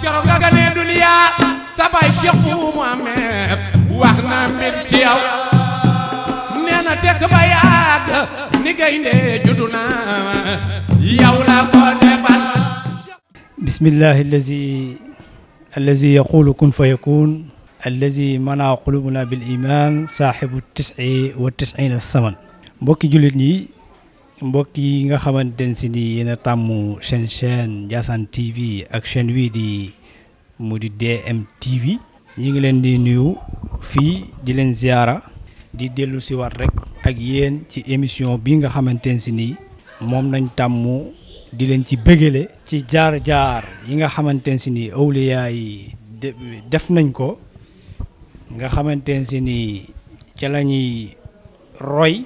keroog nga gane duniya sa baay Cheikh Bou Mouhamed wax na mbir ci yow nee na tekk ba yàgg ni gaynde juddu na yow la ko defal. bismillahi allazi yaqulu kun fa yakun allazi mana qulubuna bil iman saaxibu 99 saman. mbokki jullit ñi, mbokk yi nga xamante ne si ni yéen a tàmm seen chaîne Ndiassane TV ak chaîne wii di mu di DM TV, ñi ngi leen di nuyu fii di leen ziara di dellu si waat rek ak yéen ci émission bi nga xamante ne si nii moom nañ tàmm di leen ci bëggale ci jaar-jaar yi nga xamante ne si nii awliyaa yi def nañ ko, nga xamante ne si nii ca la ñuy roy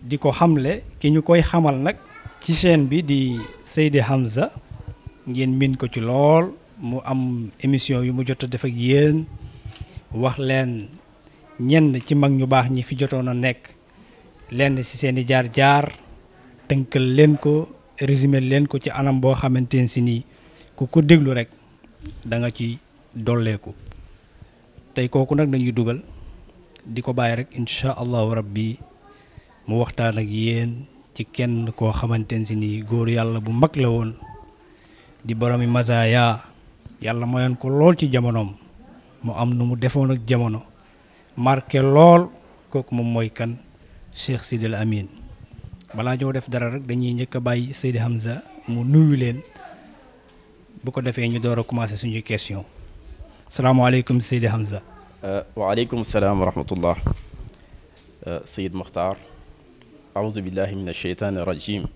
di ko xamle. ki ñu koy xamal nag ci chaîne bi di Seydi Hamza, ngeen min ko ci lool, mu am émission yu mu jot a def ak yéen, wax leen ñenn ci mag ñu baax ñi fi jotoon a nekk, lenn ci seeni jaar-jaar, tënkal leen ko, résumé leen ko ci anam boo xamante ne si nii ku ko déglu rek da nga ci dolleeku. tey kooku nag nañuy dugal di ko bàyyi rek incha allahu rabbi mu waxtaan ak yéen ci kenn koo xamante ne si nii góor yàlla bu mag la woon, di boromi mazaaya, yàlla mayoon ko lool ci jamonoom, mu am nu mu defoon ak jamono marqué lool. kooku moom mooy kan? Cheikh Sidil Amin. balaa ñoo def dara rek dañuy njëkk a bàyyi Seydi Hamza mu nuyu leen, bu ko defee ñu door a commencé suñuy question. salaamaaleykum Seydi Hamza. waaleykum salaam wa rahmatullah. Seyid Mokhtar, aouzu billahi min alsheytaani irrajim.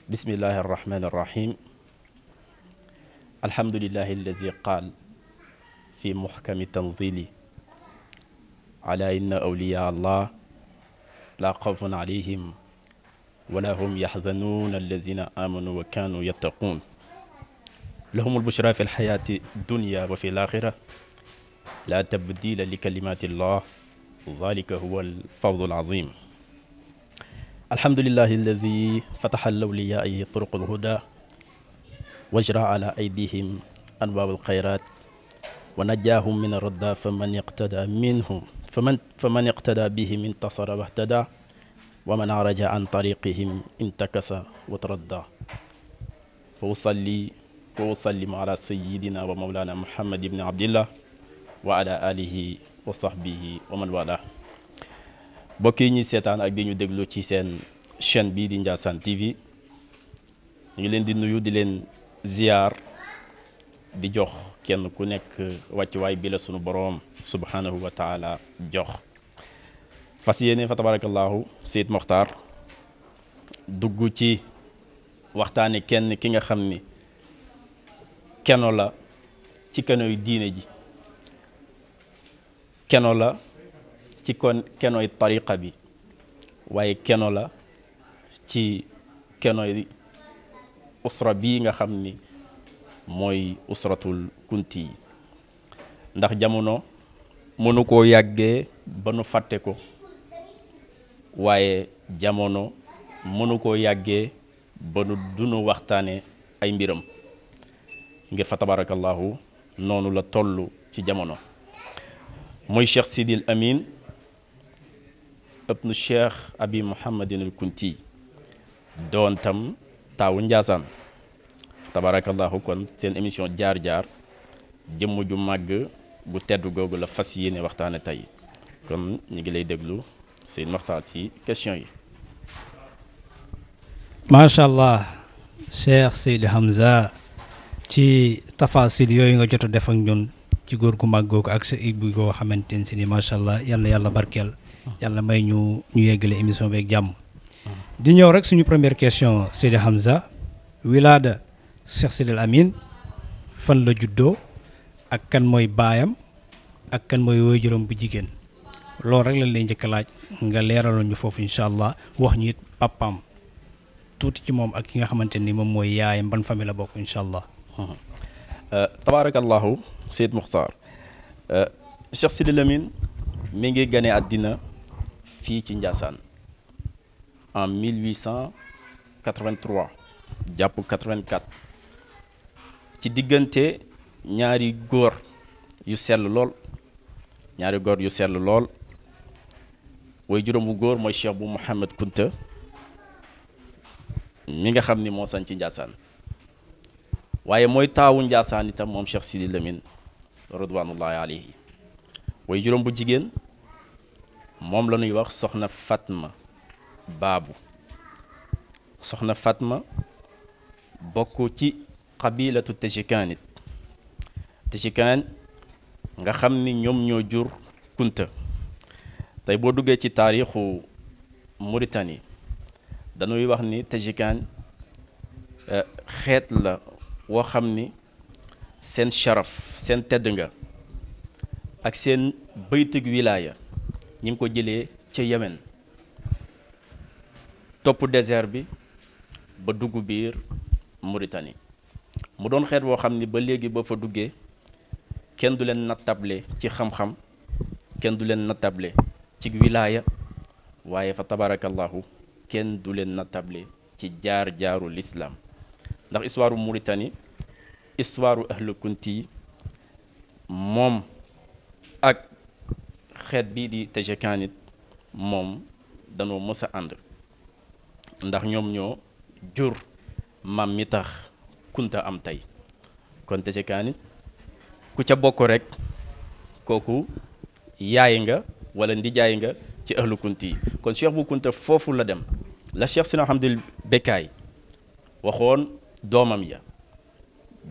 bismillahi arrahmani irrahim. alhamdulillahi allazi qaal fi muhkami tanzili ala inna awliya allah la xawfun alayhim wala hum yaxzanuun allazina amanu wa kanu yattaquun lahum albushra fi alxayaati dunya wa fi alaxira la tabdila li kalimati llah dalika huwa alfawzu alazim. alhamdulillahi alladi fataxa lawliyaai turuq alhuda wajra ala aydihim anwaab alxayrat wa najahum min arradda faman iqtada minhum faman iqtada bihim intasara wahtada wa man araja an tariqihim intakasa wa taradda. wa usalli wa usallimu ala sayidina wa mawlana muhammad ibni abdillah wa ala alihi wa sahbihi wa man wala. mbokk yi ñuy seetaan ak di ñu déglu ci seen chaîne bii di Ndiassane TV, ñu ngi leen di nuyu di leen ziar, di jox kenn ku nekk wàccuwaay bi la sunu boroom subhanahu wa taala jox. fas yéene fa tabarakallahu Seyid Mokhtar dugg ci waxtaane kenn ki nga xam ni keno la ci kenoy diine ji, keno la ci kenoy tariqa bi, waaye keno la ci kenoy usra bii nga xam ni mooy usratul kunti yi. ndax jamono mënu koo yàggee ba nu fàtte ko, waaye jamono mënu koo yàggee ba nu dunu waxtaane ay mbiram, ngir fa tabarakallahu noonu la toll ci jamono. muy Cheikh Sidil Amin ibnu Cheikh Abi Mouhamadin al Kunti, doon tam taawu Ndiassane. tabarakallahu kon seen émission jaar-jaar jëmm ju màgg bu tedd googu la fas yéene waxtaane tey. kon ñu ngi lay déglu Seydi Mokhtar ci question yi. macha allah Cheikh Seydi Hamza, ci tafasil yooyu nga jot a def ak ñun ci góor gu mag googu ak sa ibbi goo xamante ne si ni macha allah yàlla yàlla barkeel, yàlla may ñu yeggale émission beeg jàmm. di ñëw rek suñu première question Seydi Hamza, wilaada Cheikh Sidil Amin fan la juddoo, ak kan mooy baayam, ak kan mooy waajuram bu jigéen? loolu rek lañ lay njëkk a laaj nga leeraloon ñu foofu incha allah, wax ñu it papaam tuuti ci moom ak ki nga xamante ni moom mooy yaayam, ban famille la bokk incha allah. tabarakallahu Seyid Mokhtar, Cheikh Sidil Amin mi ngi gane àddina fii ci Ndiassane en 1883 jàpp 84 ci diggante ñaari góor yu sell lool way juróom bu góor mooy Cheikh bu Mouhamed Kunta mi nga xam ni moo sañ ci Njaasaan waaye mooy taawu Njaasaan itam moom Cheikh Sidi Lamine ridwanullahi alayhi way juróom bu jigéen moom la ñuy wax soxna Fatma Baabu. soxna Fatma bokk ci qabilatu Tajikaan nga xam ni ñoom ñoo jur Kunta. tey boo duggee ci taarixu Mauritanie dañuy wax ni Tajikaan xeet la woo xam ni seen sharaf seen tedd nga ak seen baytug wilaaya ñi ngi ko jëlee ca Yemen topp désert bi ba dugg biir Mauritanie mu doon xeet woo xam ni ba léegi ba fa duggee kenn du leen nattable ci xam-xam kenn du leen nattable ci wilaaya waaye fa tabarakallahu kenn du leen nattable ci jaar-jaaru lislaam ndax histoire Mauritanie histoire ahlu kunti moom ak xeet bii di Tajikaan moom danoo mës a ànd ndax ñoom ñoo jur maam mi tax Kunta am tey kon Tajikaan ku ca bokk rek kooku yaay nga wala ndijaay nga ci ahlu kunti kon Cheikh bu Kunta foofu la dem la Cheikh Sina Hamdul Bekkaay waxoon doomam ya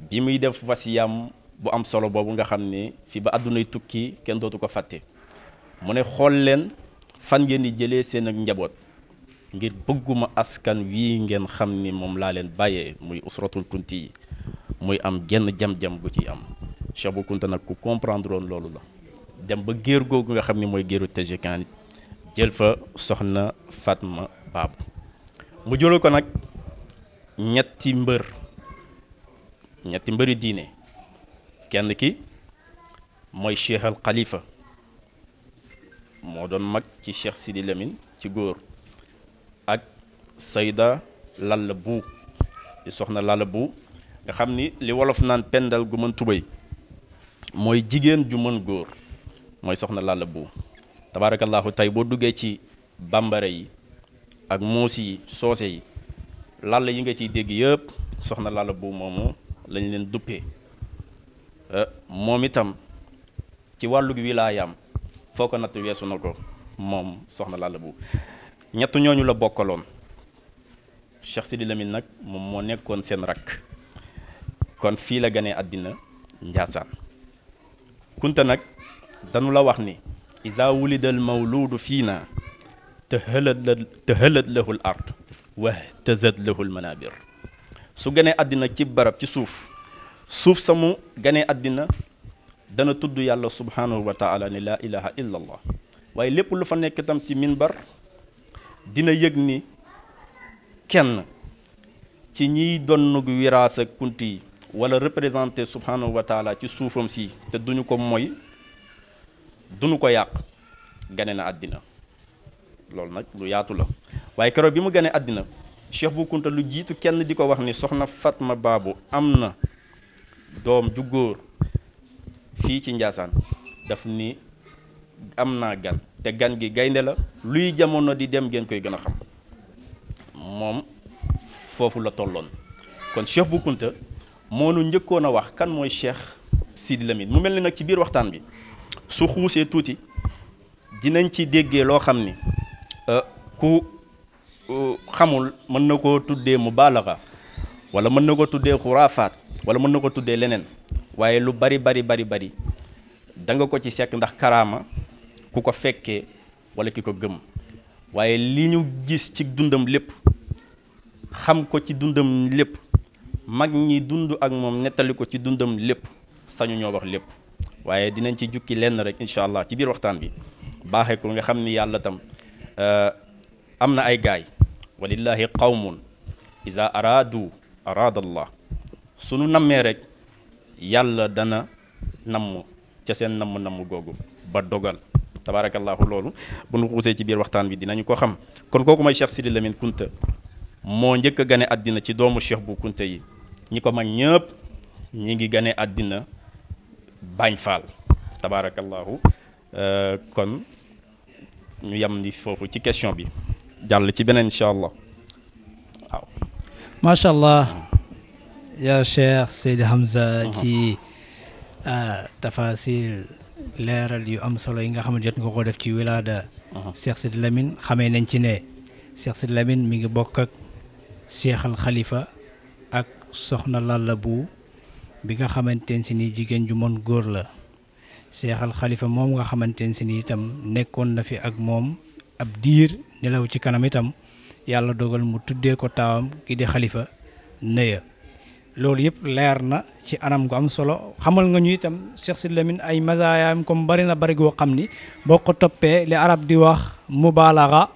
bi muy def wasiyam bu am solo boobu nga xam ne fi ba àddunay tukki kenn dootu ko fàtte mu ne xool leen fan ngeen di jëlee seen ak njaboot ngir bëgguma askan wii ngeen xam ni moom laa leen bàyyee muy usratul kunti yi muy am genn jam-jam gu ciy am Cheikh bu Kunta nag ku comprendre woon loolu la dem ba géer googu nga xam ni mooy géeru Tajikaan jël fa soxna Fatma Baabu mu jëlu ko nag ñetti mbëri diine kenn ki mooy Cheikh al Khalifa moo doon mag ci Cheikh Sidi Lamine ci góor ak Sayda Lalla Bu di soxna Lalla Bu nga xam ni li wolof naan pendal gu mën tubéy mooy jigéen ju mën góor mooy soxna Lalla Bu tabarakallahu tey boo duggee ci bambara yi ak muusi yi soose yi lalla yi nga ciy dégg yëpp soxna Lalla Bu moomu lañ leen duppee moom itam ci wàllug wilaayaam foo ko natt weesu na ko moom soxna Lalla Bu ñett ñooñu la bokkaloon Cheikh Sidi Lamine nag moom moo nekkoon seen rakk kon fii la ganee àddina Njaasaan Kunta nag dañu la wax ni iza wulidal mawluudu fiina tahalat lahu l ard wahtazat lahu l manabir su ganee àddina ci barab ci suuf samu ganee àddina dana tudd yàlla subhanahu wa taala ni laa ilaha illa allah waaye lépp lu fa nekk tam ci minbar dina yëg ni kenn ci ñiy donnug wiraasa kunti yi wala représenté subhanahu wa taala ci suufam si te duñu ko moy duñu ko yàq gane na àddina loolu nag lu yaatu la waaye keroog bi mu gane àddina Cheikh bu Kunta lu jiitu kenn di ko wax ni soxna Fatma Baabu am na doom ju góor fii ci Njaasaan daf ni am naa gan te gan gi gaynde la luy jamono di dem ngeen koy gën a xam moom foofu la tolloon kon Cheikh bu Kunta moo nu njëkkoon a wax kan mooy Cheikh Sidi Lamine mu mel ni nag ci biir waxtaan bi su xuusee tuuti dinañ ci déggee loo xam ni ku xamul mën na koo tuddee mubaalaga wala mën na ko tuddee xuraafaat wala mën na ko tuddee leneen waaye lu bari da nga ko ci sekk ndax karaama ku ko fekkee wala ki ko gëm waaye li ñu gis ci dundam lépp xam ko ci dundam lépp mag ñi dund ak moom nettali ko ci dundam lépp sañu ñoo wax lépp waaye dinañ ci jukki lenn rek incha allah ci biir waxtaan bi baaxee ko nga xam ni yàlla tam am na ay gaay walillahi qawmun iza araada allah sunu nammee rek yàlla dana namm ca seen namm googu ba dogal tabarakallahu loolu bu nu xuusee ci biir waxtaan bi dinañu ko xam kon kooku mooy Cheikh Sidi Lamine Kunta moo njëkk a gane àddina ci doomu Cheikh bu Kunta yi ñi ko mag ñëpp ñi ngi gane àddina Bañ Faal tabarakallahu kon ñu yam ni foofu ci question bi jàll ci beneen incha allah waaw macha allah ya Cheikh Seydi Hamza ci tafasil leeral yu am solo yi nga xam ne jot nga ko def ci wilaada Cheikh Sidi Lamine xamee nañ ci ne Cheikh Sidi Lamine mi ngi bokk ak Cheikh al Khalifa ak soxna Lalla bu bi nga xamante ne si ni jigéen ju mën góor la Cheikh al Khalifa moom nga xamante ne si ni itam nekkoon na fi ak moom ab diir nelaw ci kanam itam yàlla dogal mu tuddee ko taawam ki di Khalifa Nëya loolu yëpp leer na ci anam gu am solo xamal nga ñu itam Cheikh Sidi Lamine ay mazaayaam comme bari na bari goo xam ni boo ko toppee li arab di wax mubaalaxa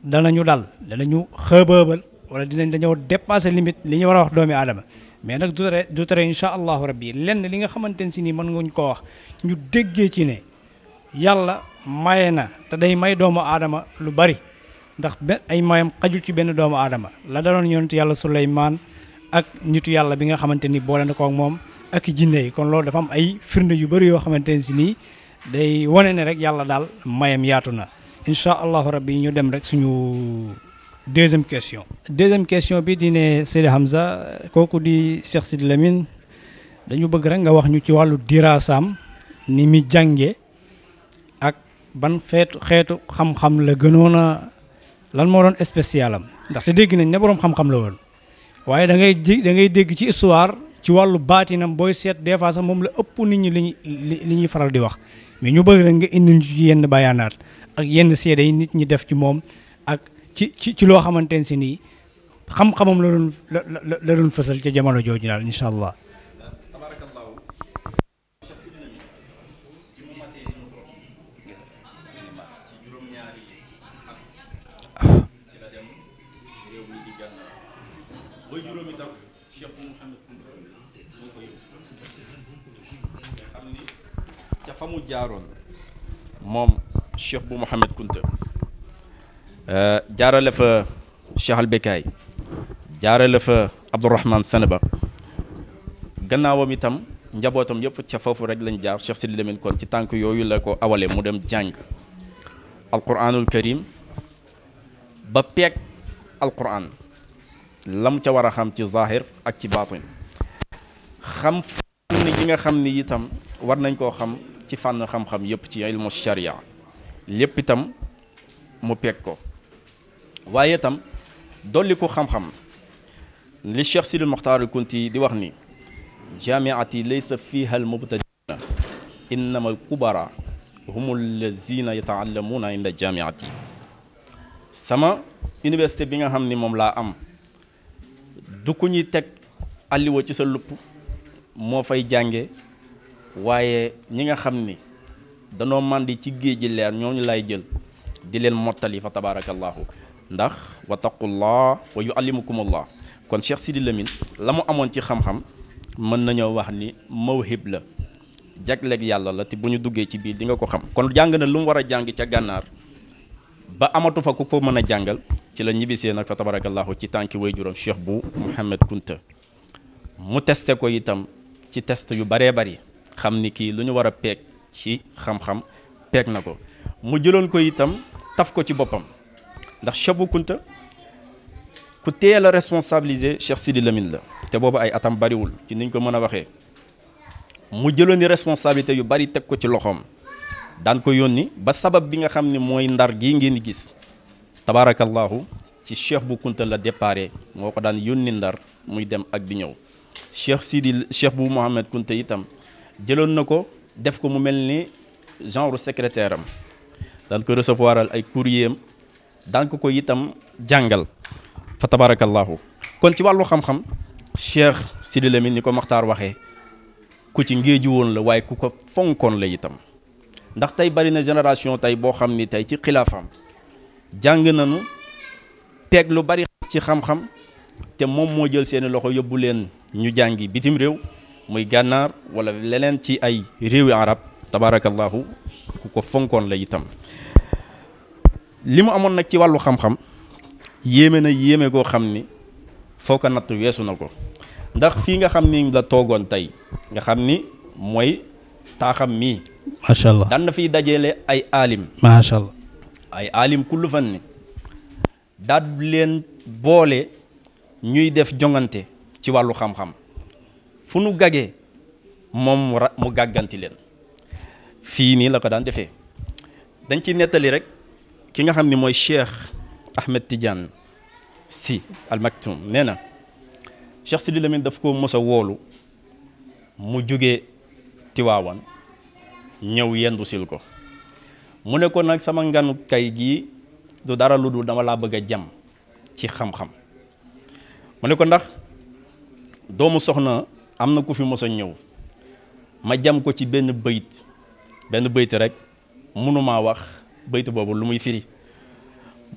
danañu danañu xëbaabal wala dañoo dépasser limite li ñu war a wax doomi aadama mais nag du tere incha allahu rabbi lenn li nga xamante ne si nii mën nga ko wax ñu déggee ci ne yàlla maye na te day may doomu aadama lu bari ndax ay mayam xajul ci benn doomu aadama la daloon yonent yàlla Suleymaan ak nitu yàlla bi nga xamante ni boole na ko ak moom ak jinne yi kon loolu dafa am ay firnde yu bëri yoo xamante ne si nii day wane ne rek yàlla daal mayam yaatu na incha allahu rabbi ñu dem rek suñu deuxième question bi di ne Seydi Hamza kooku di Cheikh Sidi Lamine dañu bëgg rek nga wax ñu ci wàllu diraasaam ni mi jànge ak ban xeetu xam-xam la gënoon a lan moo doon spécial am ndaxte dégg nañ ne boroom xam-xam la woon waaye da ngay dégg ci histoire ci wàllu baatinam booy seet des fois sax moom la ëpp nit ñi li ñuy faral di wax mais ñu bëgg rek nga indi ñu ci yenn bayaanaat ak yenn seede yi nit ñi def ci moom ak ci loo xamante ne si nii xam-xamam la doon fësal ca jamono jooju daal incha allah. fa mu jaaroon moom Cheikh bu Mouhamed Kunta jaarale fa Cheikh al Bekaay jaarale fa Abdourahman Sanaba gannaawam itam njabootam yëpp ca foofu rek lañ jaar Cheikh Sidi Lamine kon ci tànk yooyu la ko awale mu dem jàng alquranul karim ba peeg alquran lam ca war a xam ci zahir ak ci baatin xam fànn yi nga xam ni itam war nañ koo xam ci fànn xam-xam yëpp ci ilmu sharia lépp itam mu peeg ko waaye itam dolli ko xam-xam li Cheikh Sidi Mokhtar al Kunti di wax ni jaamiati laysa fiha al mubtadiina innama al kubara hum allazina yataallamuuna inda jaamiati sama université bi nga xam ni moom laa am du ku ñuy teg alliwa ci sa lupp moo fay jànge waaye ñi nga xam ni danoo màndi ci géej gi leer ñooñu lay jël di leen mottali fa tabarakallahu ndax wattaqullah wa yuallimukumullah kon Cheikh Sidi Lamine la mu amoon ci xam-xam mën nañoo wax ni mawhib la jagleeg yàlla la te bu ñu duggee ci biir di nga ko xam kon jàng na lu mu war a jàng ca gànnaar ba amatu fa ku ko mën a jàngal ci la ñibbisee nag fa tabarakallahu ci tànki waajuram Cheikh bu Mouhamed Kunta mu testé ko itam ci test yu baree bari xam ni kii lu ñu war a peeg ci xam-xam peeg na ko mu jëloon ko itam taf ko ci boppam ndax Cheikh bu Kunta ku teel a responsabiliser Cheikh Sidi Lamine la te boobu ay atam bariwul ci niñ ko mën a waxee mu jëloon ni responsabilité yu bari teg ko ci loxoom daan ko yónni ba sabab bi nga xam ne mooy ndar gii ngeen di gis tabarakallahu ci Cheikh bu Kunta la déparé moo ko daan yónni ndar muy dem ak di ñëw Cheikh bu Mouhamed Kunta itam jëloon na ko def ko mu mel ni genre secrétaire am daan ko recevoiral ay courrier am daan ko itam jàngal fa tabarakallahu kon ci wàllu xam-xam Cheikh Sidi Lamine ni ko Maxtaar waxee ku ci ngéeju woon la waaye ku ko fonkoon la itam ndax tey bari na génération tey boo xam ni tey ci xilaafam jàng nañu peeg lu bari ci xam-xam te moom moo jël seeni loxo yóbbu leen ñu jàngi bitim réew muy gànnaar wala leneen ci ay réewi arab tabarakallahu ku ko fonkoon la itam li mu amoon nag ci wàllu xam-xam yéeme na yéeme goo xam ni foo ko natt weesu na ko ndax fii nga xam ni la toogoon tey nga xam ni mooy taaxam mii macha allah daan na fiy dajale ay aalim macha allah ay aalim kullu fan ni daal leen boole ñuy def jongante ci wàllu xam-xam fu nu gagee moom mu gàgganti leen fii nii la ko daan defee dañ ci nettali rek ki nga xam ni mooy Cheikh Ahmed Tidiane Sy Al Maktoum nee na Cheikh Sidi Lamine daf ko mos a woolu mu jóge Tiwaawan ñëw yendu sil ko mu ne ko nag sama nganu kay gii du dara lu dul dama laa bëgg a jam ci xam-xam mu ne ko ndax doomu soxna am na ku fi mos a ñëw ma jam ko ci benn bayt rek mënumaa wax bayt boobu lu muy firi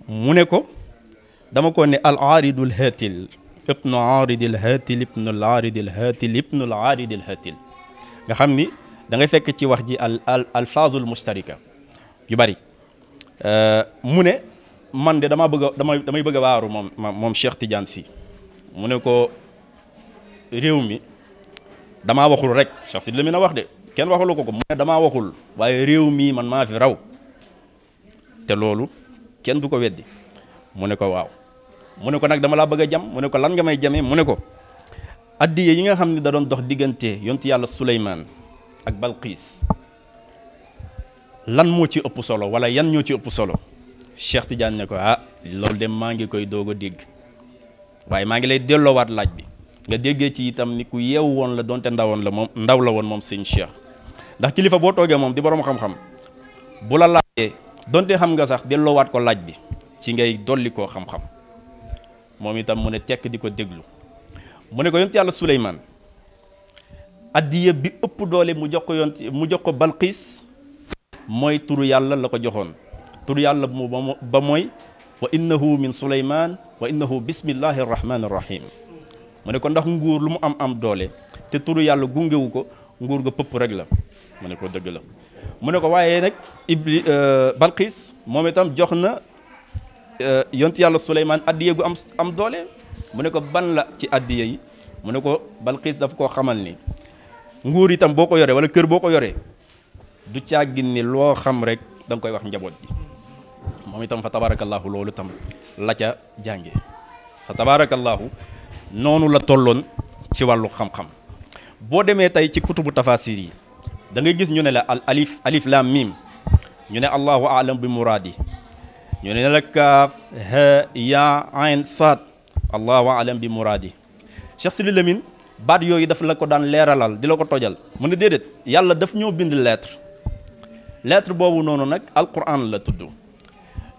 mu ne ko dama ko ne al aaridul haatil ibnu aaridil haatil ibnu al aaridil haatil ibnu al aaridil haatil nga xam ni da ngay fekk ci wax ji al alfaazul mustarika yu bari mu ne man de damay bëgg a waaru moom Cheikh Tidiane Sy mu ne ko réew mi damaa waxul rek Cheikh Sidi Lamine a wax de kenn waxulu ko mu ne damaa waxul waaye réew mii man maa fi raw te loolu kenn du ko weddi mu ne ko waaw mu ne ko nag dama laa bëgg a jam mu ne ko lan nga may jamee mu ne ko addiye yi nga xam ne da doon dox diggante yontu yàlla Suleymaan ak Balqiis lan moo ci ëpp solo wala yan ñoo ci ëpp solo Cheikh Tidiane ne ko loolu de maa ngi koy doog a dégg waaye maa ngi lay delloowaat laaj bi nga déggee ci itam ni ku yeew woon la donte ndaw la woon moom sëñ Cheikh ndax kilifa boo toogee moom di borom xam-xam bu la laajee donte xam nga sax delloowaat ko laaj bi ci ngay dolli koo xam-xam moom itam mu ne tekk di ko déglu mu ne ko yonent yàlla Suleymaan addiya bi ëpp doole mu jox ko Balqiis mooy turu yàlla la ko joxoon turu yàlla ba mooy wa innahu min Suleymaan wa innahu bismillahi rahmaani rahim mu ne ko ndax nguur lu mu am doole te turu yàlla gungewu ko nguur ga pëpp rek la mu ne ko dëgg la mu ne ko waaye nag Balqiis moom itam jox na yonent yàlla Suleymaan addiya gu am doole mu ne ko ban la ci addiya yi mu ne ko Balqiis dafa koo xamal ni nguur itam boo ko yoree wala kër boo ko yoree du càggin ni loo xam rek da nga koy wax njaboot ji moom itam fa tabarakallahu loolu itam la ca jànge fa tabarakallahu noonu la tolloon ci wàllu xam-xam boo demee tey ci kutubu tafasir yi da ngay gis ñu ne la alif lam mim ñu ne allahu aalam bi muraadi ñu ne la kaaf ha ya ayn saad allahu aalam bi muraadi Cheikh Sidi Lamine baat yooyu daf la ko daan leeralal di la ko tojal mu ne déedéet yàlla daf ñoo bind lettre boobu noonu nag alquran la tudd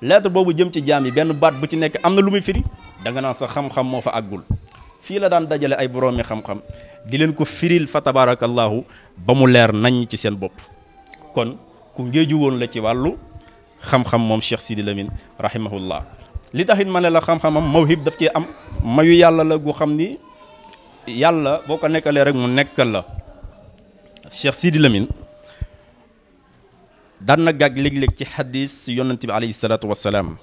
lettre boobu jëm ci jaam yi benn baat bu ci nekk am na lu muy firi da nga naan sa xam-xam moo fa àggul fii la daan dajale ay boroomi xam-xam di leen ko firil fa tabarakallahu ba mu leer nañ ci seen bopp kon ku ngéeju woon la ci wàllu xam-xam moom Cheikh Sidi Lamine rahimahullah li taxit ma ne la xam-xamam mawhib daf cee am mayu yàlla la gu xam ni yàlla boo ko nekkalee rek mu nekkal la Cheikh Sidi Lamine daan na gàgg léeg-léeg ci xadis yonent bi alayhi salaatu wassalaam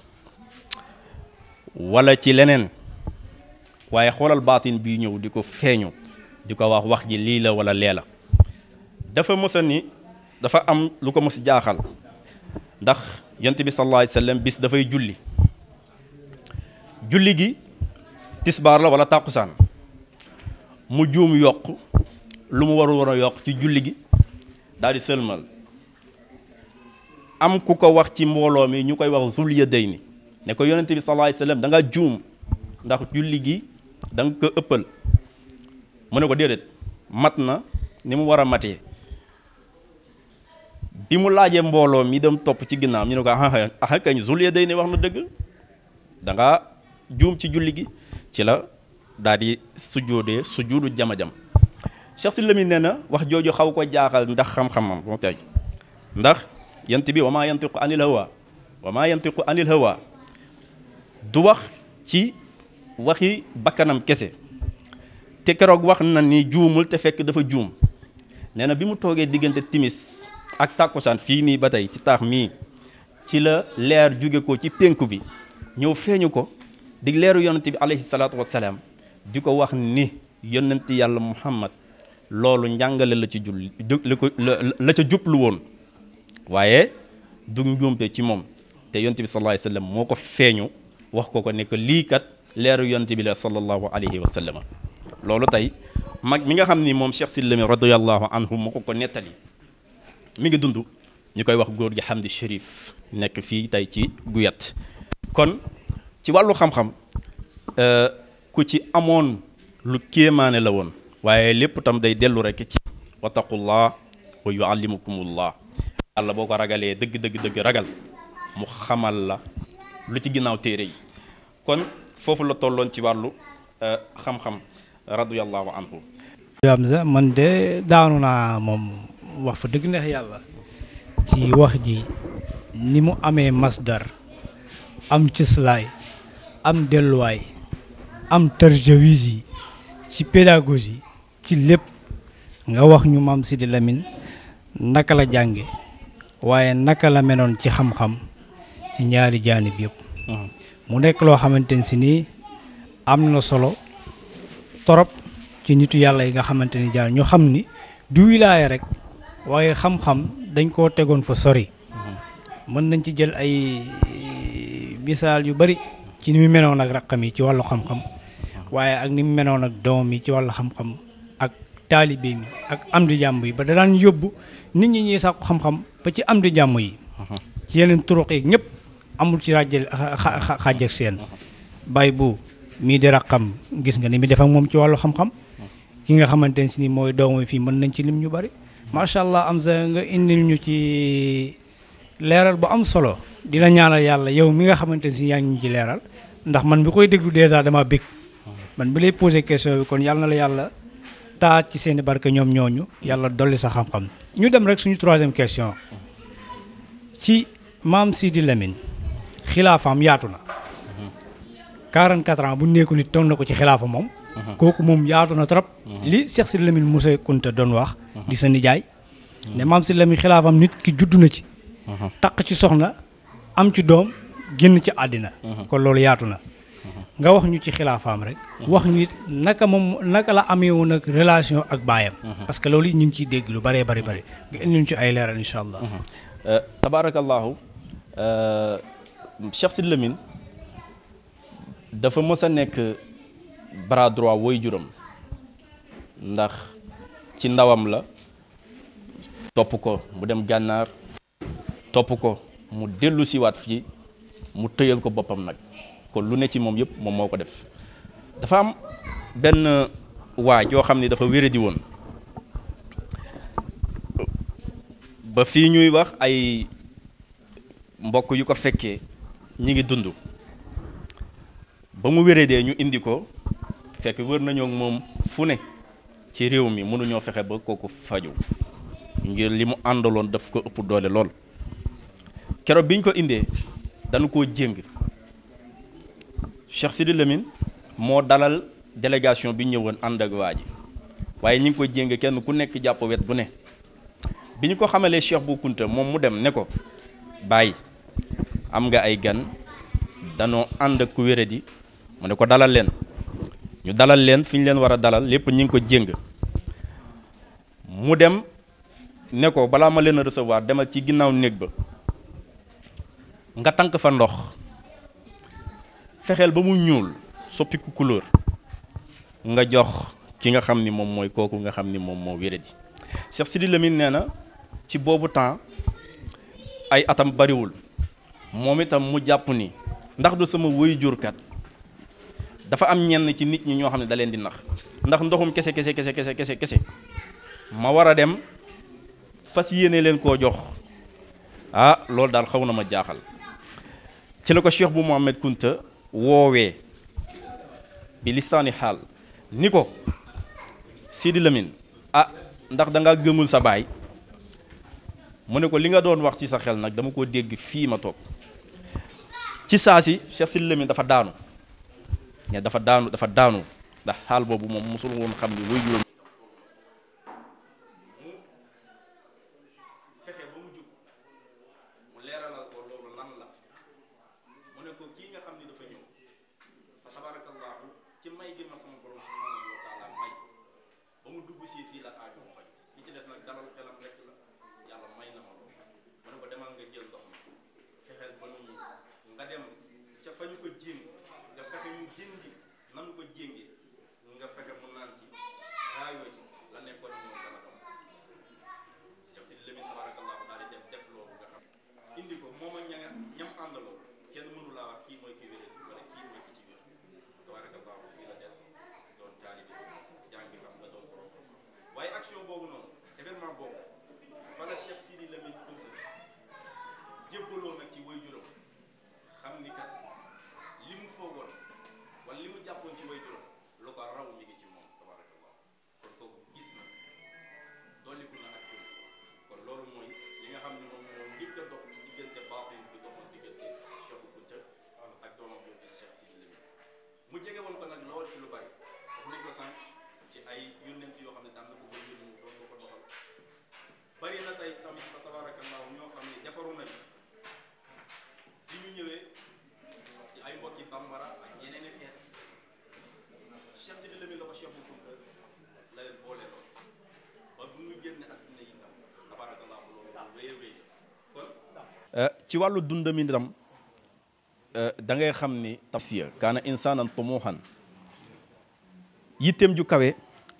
wala ci leneen waaye xoolal baatin bi ñëw di ko feeñu di ko wax ji lii la wala lee la dafa mësa ni dafa am lu ko mës jaaxal ndax yonent bi sallallahu alayhi wasallam bis dafay julli gi tisbaar la wala tàkkusaan mu juum yokk lu mu war a yokk ci julli gi daal di sëlmal am ku ko wax ci mbooloo mi ñu koy wax Zul Yadayni ne ko yonent bi sallallahu alayhi wasallam da nga juum ndax julli gi da nga ko ëppal mu ne ko déedéet mat na ni mu war a matee bi mu laajee mbooloo mi dem topp ci ginnaaw ñu ne ko ah kañ Zul Yadayni wax na dëgg da nga juum ci julli gi ci la daal di sujjóodee sujjóodu jama-jam Cheikh Sidi Lamine nee na wax jooju xaw ko jaaxal ndax xam-xamam moo tey ndax yant bi wa maa yantiqu anil hawa du wax ci waxi bakkanam kese te keroog wax na ni juumul te fekk dafa juum nee na bi mu toogee diggante timis ak tàkkusaan fii nii ba tey ci taax mii ci la leer jóge ko ci pénku bi ñëw feeñu ko di leeru yonent bi alayhi salaatu wassalaam di ko wax ni yonent yàlla Muhammad loolu njàngale la ci julli la ca jublu woon waaye du njuumte ci moom te yonent bi sallallahu alayhi wa sallam moo ko feeñu wax ko ne ko lii kat leeru yonent bi la sallallahu alayhi wa sallam loolu tey mag mi nga xam ni moom Cheikh Sidy Lamine radiyallahu anhu moo ko nettali mi ngi dund ñu koy wax góor gi Hamdi Chérif nekk fii tey ci Guyat kon ci wàllu xam-xam ku ci amoon lu kéemaane la woon waaye lépp tam day dellu rek ci wattaqullah wa yuallimukumullah yàlla boo ko ragalee dëgg ragal mu xamal la lu ci ginnaaw téere yi kon foofu la tolloon ci wàllu xam-xam radiyallahu anhu. Hamza man de daanu naa moom wax fa dëgg neex yàlla ci wax ji ni mu amee masdar am cëslaay am delluwaay am tarjawis yi ci pédagogie ci lépp nga wax ñu maam Sidy Lamine naka la jànge waaye naka la menoon ci xam-xam ci ñaari jaanib yëpp mu nekk loo xamante ne si nii am na solo torop ci nitu yàlla yi nga xamante ni jaar ñu xam ni du wilaaya rek waaye xam-xam dañ koo tegoon fa sori mën nañ ci jël ay misaal yu bari ci ni mu menoon ak raqam yi ci wàllu xam-xam waaye ak ni mu menoon ak doom yi ci wàllu xam-xam ak taalibe mi ak am di jàmm yi ba da daan yóbbu nit ñi ñuy sàkku xam-xam ba ci am di jàmm yi ci yeneen turuq yi ñëpp amul ci ràjjal xaaj ak seen bay bu mii di raqam gis nga ni mi def ak moom ci wàllu xam-xam ki nga xamante ne si ni mooy doomu fii mën nañ ci lim ñu bari macha allah am sa nga indil ñu ci leeral bu am solo dina ñaanal yàlla yow mi nga xamante ne si yaa ngi ñu ci leeral ndax man bi koy déglu dèjà dama bég man bi lay posé question bi kon yàlla na la yàlla taat ci seeni barke ñoom ñooñu yàlla dolli sa xam-xam ñu dem rek suñu troisième question ci maam Sidy Lamine xilaafaam yaatu na 44 ans bu nekku nit toog na ko ci xilaafa moom kooku moom yaatu na trop li Cheikh Sidy Lamine Moussa Kounta doon wax di sa nijaay ne maam Sidy Lamine xilaafam nit ki juddu na ci taq ci soxna am ci doom génn ci àddina kon loolu yaatu na nga wax ñu ci xilaafaam rek wax ñu it naka la amee woon ak relation ak baayam parce que loolu ñu ngi ciy dégg lu bëree bëri nga indi ñu ci ay leeral incha allah tabarakallahu Cheikh Sidy Lamine dafa mës a nekk bras droit woy juram ndax ci ndawam la topp ko mu dem gànnaar topp ko mu dellu siwaat fii mu tëyal ko boppam nag kon lu ne ci moom yëpp moom moo ko def dafa am benn waa joo xam ne dafa wéradi woon ba fii ñuy wax ay mbokk yu ko fekkee ñi ngi dund ba mu wéradee ñu indi ko fekk wër nañoo moom fu ne ci réew mi mënuñoo fexe ba kooku faju ngir li mu àndaloon daf ko ëpp doole lool keroog bi ñu ko indee dañu koo jéng Cheikh Sidy Lamine moo dalal délégation bi ñëwoon ànd ak waa ji waaye ñi ngi ko jéng kenn ku nekk jàpp wet bu ne bi ñu ko xamalee Cheikh Bou Kounta moom mu dem ne ko bàyyi am nga ay gan danoo ànd ak ku wéradi mu ne ko dalal leen ñu dalal leen fi ñu leen war a dalal lépp ñi ngi ko jéng mu dem ne ko balaa ma leen a recevoir demal ci ginnaaw néeg ba nga tànk fa ndox fexeel ba mu ñuul soppiku couleur nga jox ki nga xam ni moom mooy kooku nga xam ni moom moo wéradi Cheikh Sidy Lamine nee na ci boobu temps ay atam bariwul moom itam mu jàpp ni ndax du sama woy jurkat dafa am ñenn ci nit ñi ñoo xam ne da leen di nax ndax ndoxum kese ma war a dem fas yéene leen koo jox ah loolu daal xaw na ma jaaxal ci la ko Cheikh Bou Mouhamed Kounta woowee bi listaani xaal ni ko Sidy Lamine ah ndax da nga gëmul sa baay mu ne ko li nga doon wax ci sa xel nag dama ko dégg fii ma toog ci saa si Cheikh Sidy Lamine dafa daanu ne dafa daanu ndax xaal boobu moom mosul woon xam ni woy juróom fexe ba mu jug mu leeralal ko loolu lan la mu ne ko kii nga xam ni dafa ñëw fa tabarakallahu ci may gi ma sama borom subhanahu wa taala may si fii la aaju mu faj li ci des nag dalal xelam rek la yàlla may na ma loolu ma ne ko demal nga jël ndox mi fexeel ba nu nga dem ca fa ñu ko jéng nga fexe ñu jéngi nanu ko jéngi nga fexe mu naan ci raayoo ci la nekkoon moom dana doon Cheikh Sidi Lamine tabarakallahu daal di def loolu nga xam indi ko moom ak ñam àndaloo kenn mënu laa wax kii mooy ki wéré wala kii mooy ki ci wér tabarakallahu fii la des doon taalibi jàngi xam nga doon borom waaye action boobu noonu événement boobu fa la Cheikh Sidi Lamine Kounta jébbaloo nag ci way juróom xam ni kat li mu foogoon wala li mu jàppoon ci way juróom lu ko raw mi ngi ci moom tabarakallah kon kooku gis na dolliku na ak gëm kon loolu mooy li nga xam ne moom moo njëkk a dox ci diggante baatin bi doxoon diggante Cheikh Kounta ak doomam boobu di Cheikh Sidi Lamine mu jege woon ko nag lool ci lu bari wax ni ko sànq ci ay yónnent yoo xam ne daan na ko ba yónni mu doon ko doxal bari na tey tamit fa tabarakallah ñoo xam ne defaru nañu bi ñu ñëwee ci ay mbokki bambara ak yeneen i xeet Cheikh Sidi Lamine la ko Cheikh Kounta la leen boole lool ba bu ñu génne adduna yi tam tabarakallah loolu wéy wéy kon ci wàllu dundam itam da ngay xam ni tafsiya kaana insaanan tumuhan yitteem ju kawe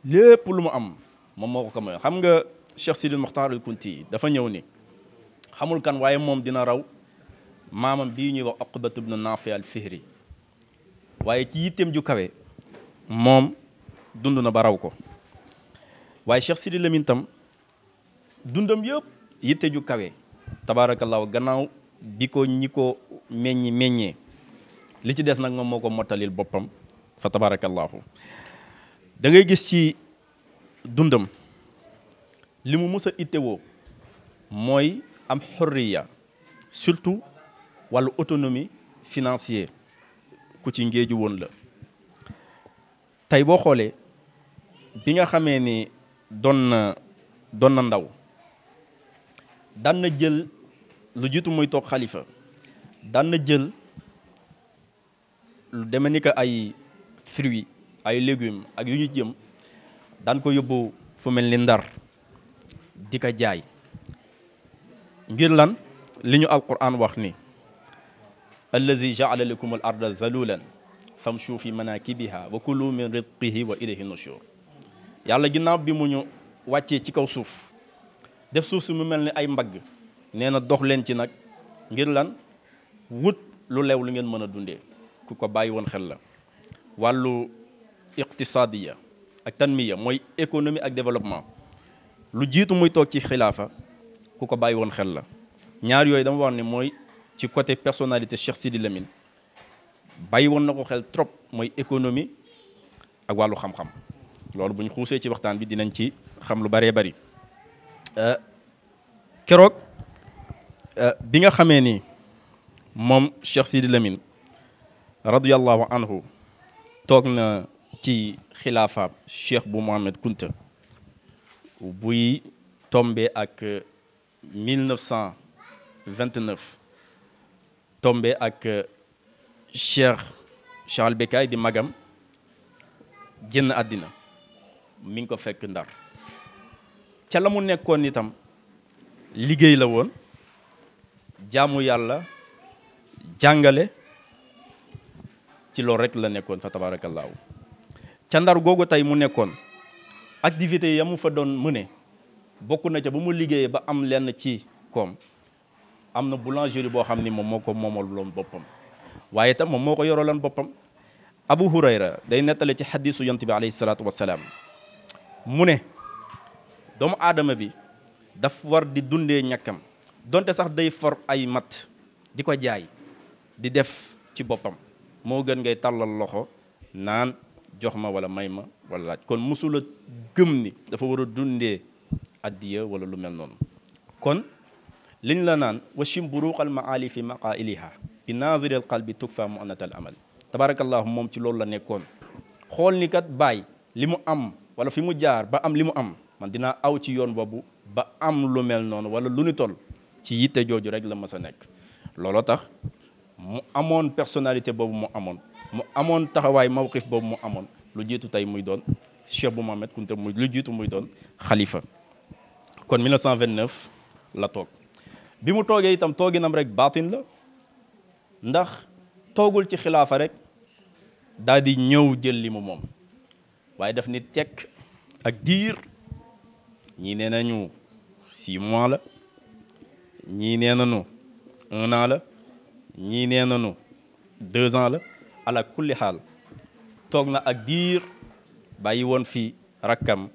lépp lu mu am moom moo ko ko may xam nga Cheikh Sidi Mokhtar al Kunti dafa ñëw ni xamul kan waaye moom dina raw maamam bii ñuy wax Uqbat ibn Nafi al Fihri waaye ci yitteem ju kawe moom dund na ba raw ko waaye Cheikh Sidi Lamine tam dundam yëpp yitte ju kawe tabaarakallaahu gannaaw bi ko ñi ko meññee li ci des nag moom moo ko mottalil boppam fa tabaarakallaahu da ngay gis ci dundam li mu mus a ittewoo mooy am xurriya surtout wàllu autonomie financière ku ci ngéeju woon la tey boo xoolee bi nga xamee ni doon na ndaw daan na jël lu jiitu muy toog xalifa daan na jël lu deme ni que ay fruits ay légumes ak yu ñu jëm daan ko yóbbu fu mel ni Ndar di ko jaay ngir lan li ñu alquran wax ni allazi jaala lakum al arda zalulan famshu fi manakibiha wa kulu min rizqihi wa ilayhi nushur yàlla ginnaaw bi mu ñu wàccee ci kaw suuf def suuf si mu mel ni ay mbagg nee na dox leen ci nag ngir lan wut lu leew lu ngeen mën a dundee ku ko bàyyi woon xel la wàllu iqtisadiya ak tanmiya mooy économie ak développement lu jiitu muy toog ci xilaafa ku ko bàyyi woon xel la ñaar yooyu dama wax ne mooy ci côté personnalité Cheikh Sidi Lamine bàyyi woon na ko xel trop mooy économie ak wàllu xam-xam loolu bu ñu xuusee ci waxtaan bi dinañ ci xam lu bëree bëri keroog bi nga xamee ni moom Cheikh Sidi Lamine radiyallahu anhu toog na ci xilaafa Cheikh bu Mohamed Kounta buy tombé ak 1929 tombé ak Cheikh Charles Becaye di magam génn àddina mi ngi ko fekk Ndar ca la mu nekkoon itam liggéey la woon jaamu yàlla jàngale ci loolu rek la nekkoon fa tabaarakallaahu ca Ndar googu tey mu nekkoon activité ya mu fa doon mëne bokk na ca ba mu liggéeyee ba am lenn ci koom am na boulangerie boo xam ni moom moo ko moomaloon boppam waaye tam moom moo ko yoroloon boppam Abu Hurayra day nettale ci xadiisu yonent bi alayhi salaatu wasalaam mu ne doomu aadama bi daf war di dundee ñàkkam donte sax day for ay mat di ko jaay di def ci boppam moo gën ngay tàllal loxo naan jox ma wala may ma wala laaj kon musula gëm ni dafa war a dundee addiya wala lu mel noonu kon liñ la naan washim buruqal maali fi maqailiha bi naziril qalbi tukfa mu anatal amal tabarakallahu moom ci loolu la nekkoon xool ni kat bàyyi li mu am wala fi mu jaar ba am li mu am man dinaa aw ci yoon boobu ba am lu mel noonu wala lu ni toll ci yitte jooju rek la mës a nekk looloo tax mu amoon personnalité boobu mu amoon taxawaay mawqif boobu mu amoon lu jiitu tey muy doon Cheikh Bou Mouhamed Kounta muy lu jiitu muy doon xalifa. kon 1929 la toog bi mu toogee itam tooginam rek baatin la ndax toogul ci xilaafa rek daal di ñëw jël li mu moom waaye daf ni tekk ak diir ñii nee nañu 6 mois la ñii nee nañu 1 an la ñii nee nañu 2 ans la ala kulli xaal toog na ak diir bàyyi woon fi rakkam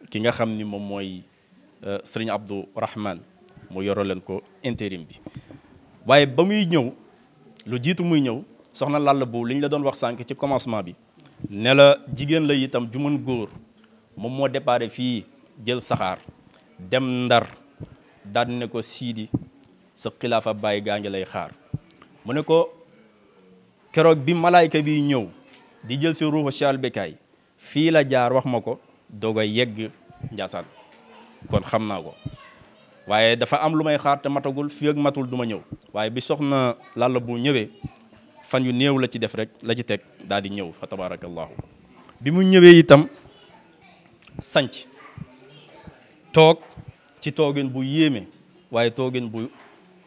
ki nga xam ni moom mooy sëriñ Abdou Rahman mu yoro leen ko intérim bi waaye ba muy ñëw lu jiitu muy ñëw soxna Lalla boobu li ñu la doon wax sànq ci commencement bi ne la jigéen la itam ju mën góor moom moo déparé fii jël saxaar dem Ndar daal ne ko Siidi sa xilaafa bàyyi gaa ngi lay xaar mu ne ko keroog bi malaayka bi ñëw di jël si ruuxu Cheikh Bekaay fii la jaar wax ma ko doog a yegg Njaasaan kon xam naa ko waaye dafa am lu may xaar te matagul fii ak matul du ma ñëw waaye bi soxna Lalla bu ñëwee fan yu néew la ci def rek la ci teg daal di ñëw fa tabarakallahu bi mu ñëwee itam sanc toog ci toogin bu yéeme waaye toogin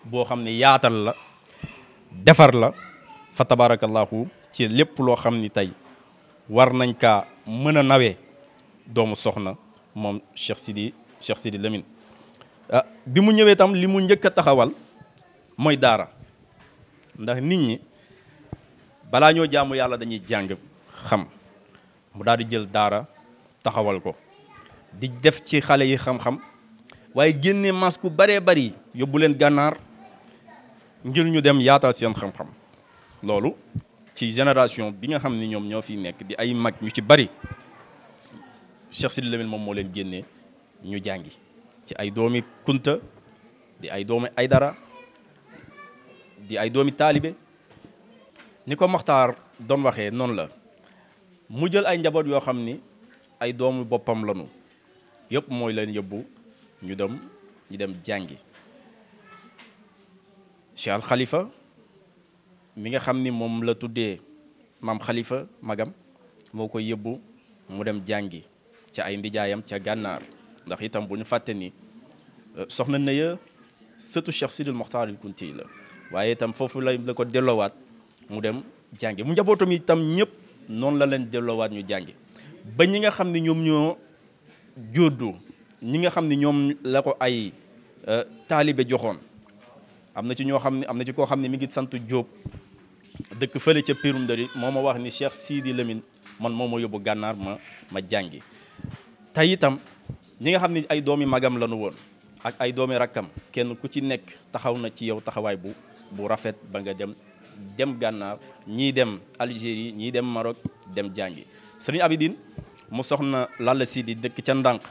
boo xam ne yaatal la defar la fa tabarakallahu ci lépp loo xam ni tey war nañ kaa mën a nawee doomu soxna moom Cheikh Sidi Lamine bi mu ñëwee tam li mu njëkk a taxawal mooy daara ndax nit ñi balaa ñoo jaamu yàlla dañuy jàng xam mu daal di jël daara taxawal ko di def ci xale yi xam-xam waaye génne mas ku baree bari yóbbu leen gànnaar ngir ñu dem yaatal seen xam-xam loolu ci génération bi nga xam ni ñoom ñoo fi nekk di ay mag ñu ci bari Cheikh Sidi Lamine moom moo leen génnee ñu jàngi ci ay doomi Kunta di ay doomi Aydara di ay doomi taalibe ni ko Maxtaar doon waxee noonu la mu jël ay njaboot yoo xam ni ay doomu boppam lanu yëpp mooy leen yóbbu ñu dem jàngi Cheikh Al Khalifa mi nga xam ni moom la tuddee maam Khalifa magam moo koy yóbbu mu dem jàngi ca ay ndijaayam ca gànnaar ndax itam bu ñu fàtte ni soxna Naya sëtu Cheikh Sidil Mokhtar al Kunti la waaye itam foofu la ko delloowaat mu dem jàngi mu njabootam itam ñëpp noonu la leen delloowaat ñu jàngi ba ñi nga xam ne ñoom ñoo juddu ñi nga xam ne ñoom la ko ay taalibe joxoon am na ci ñoo xam ne am na ci koo xam ne mi ngi sant Jóob dëkk fële ca Pirum Ndari moo ma wax ni Cheikh Sidi Lamine man moo ma yóbbu gànnaar ma jàngi tey itam ñi nga xam ne ay doomi magam lañu woon ak ay doomi rakkam kenn ku ci nekk taxaw na ci yow taxawaay bu rafet ba nga dem gànnaar ñii dem Algérie ñii dem Maroc dem jàngi sëriñ Abidine mu soxna Lalla Sidi dëkk ca ndànk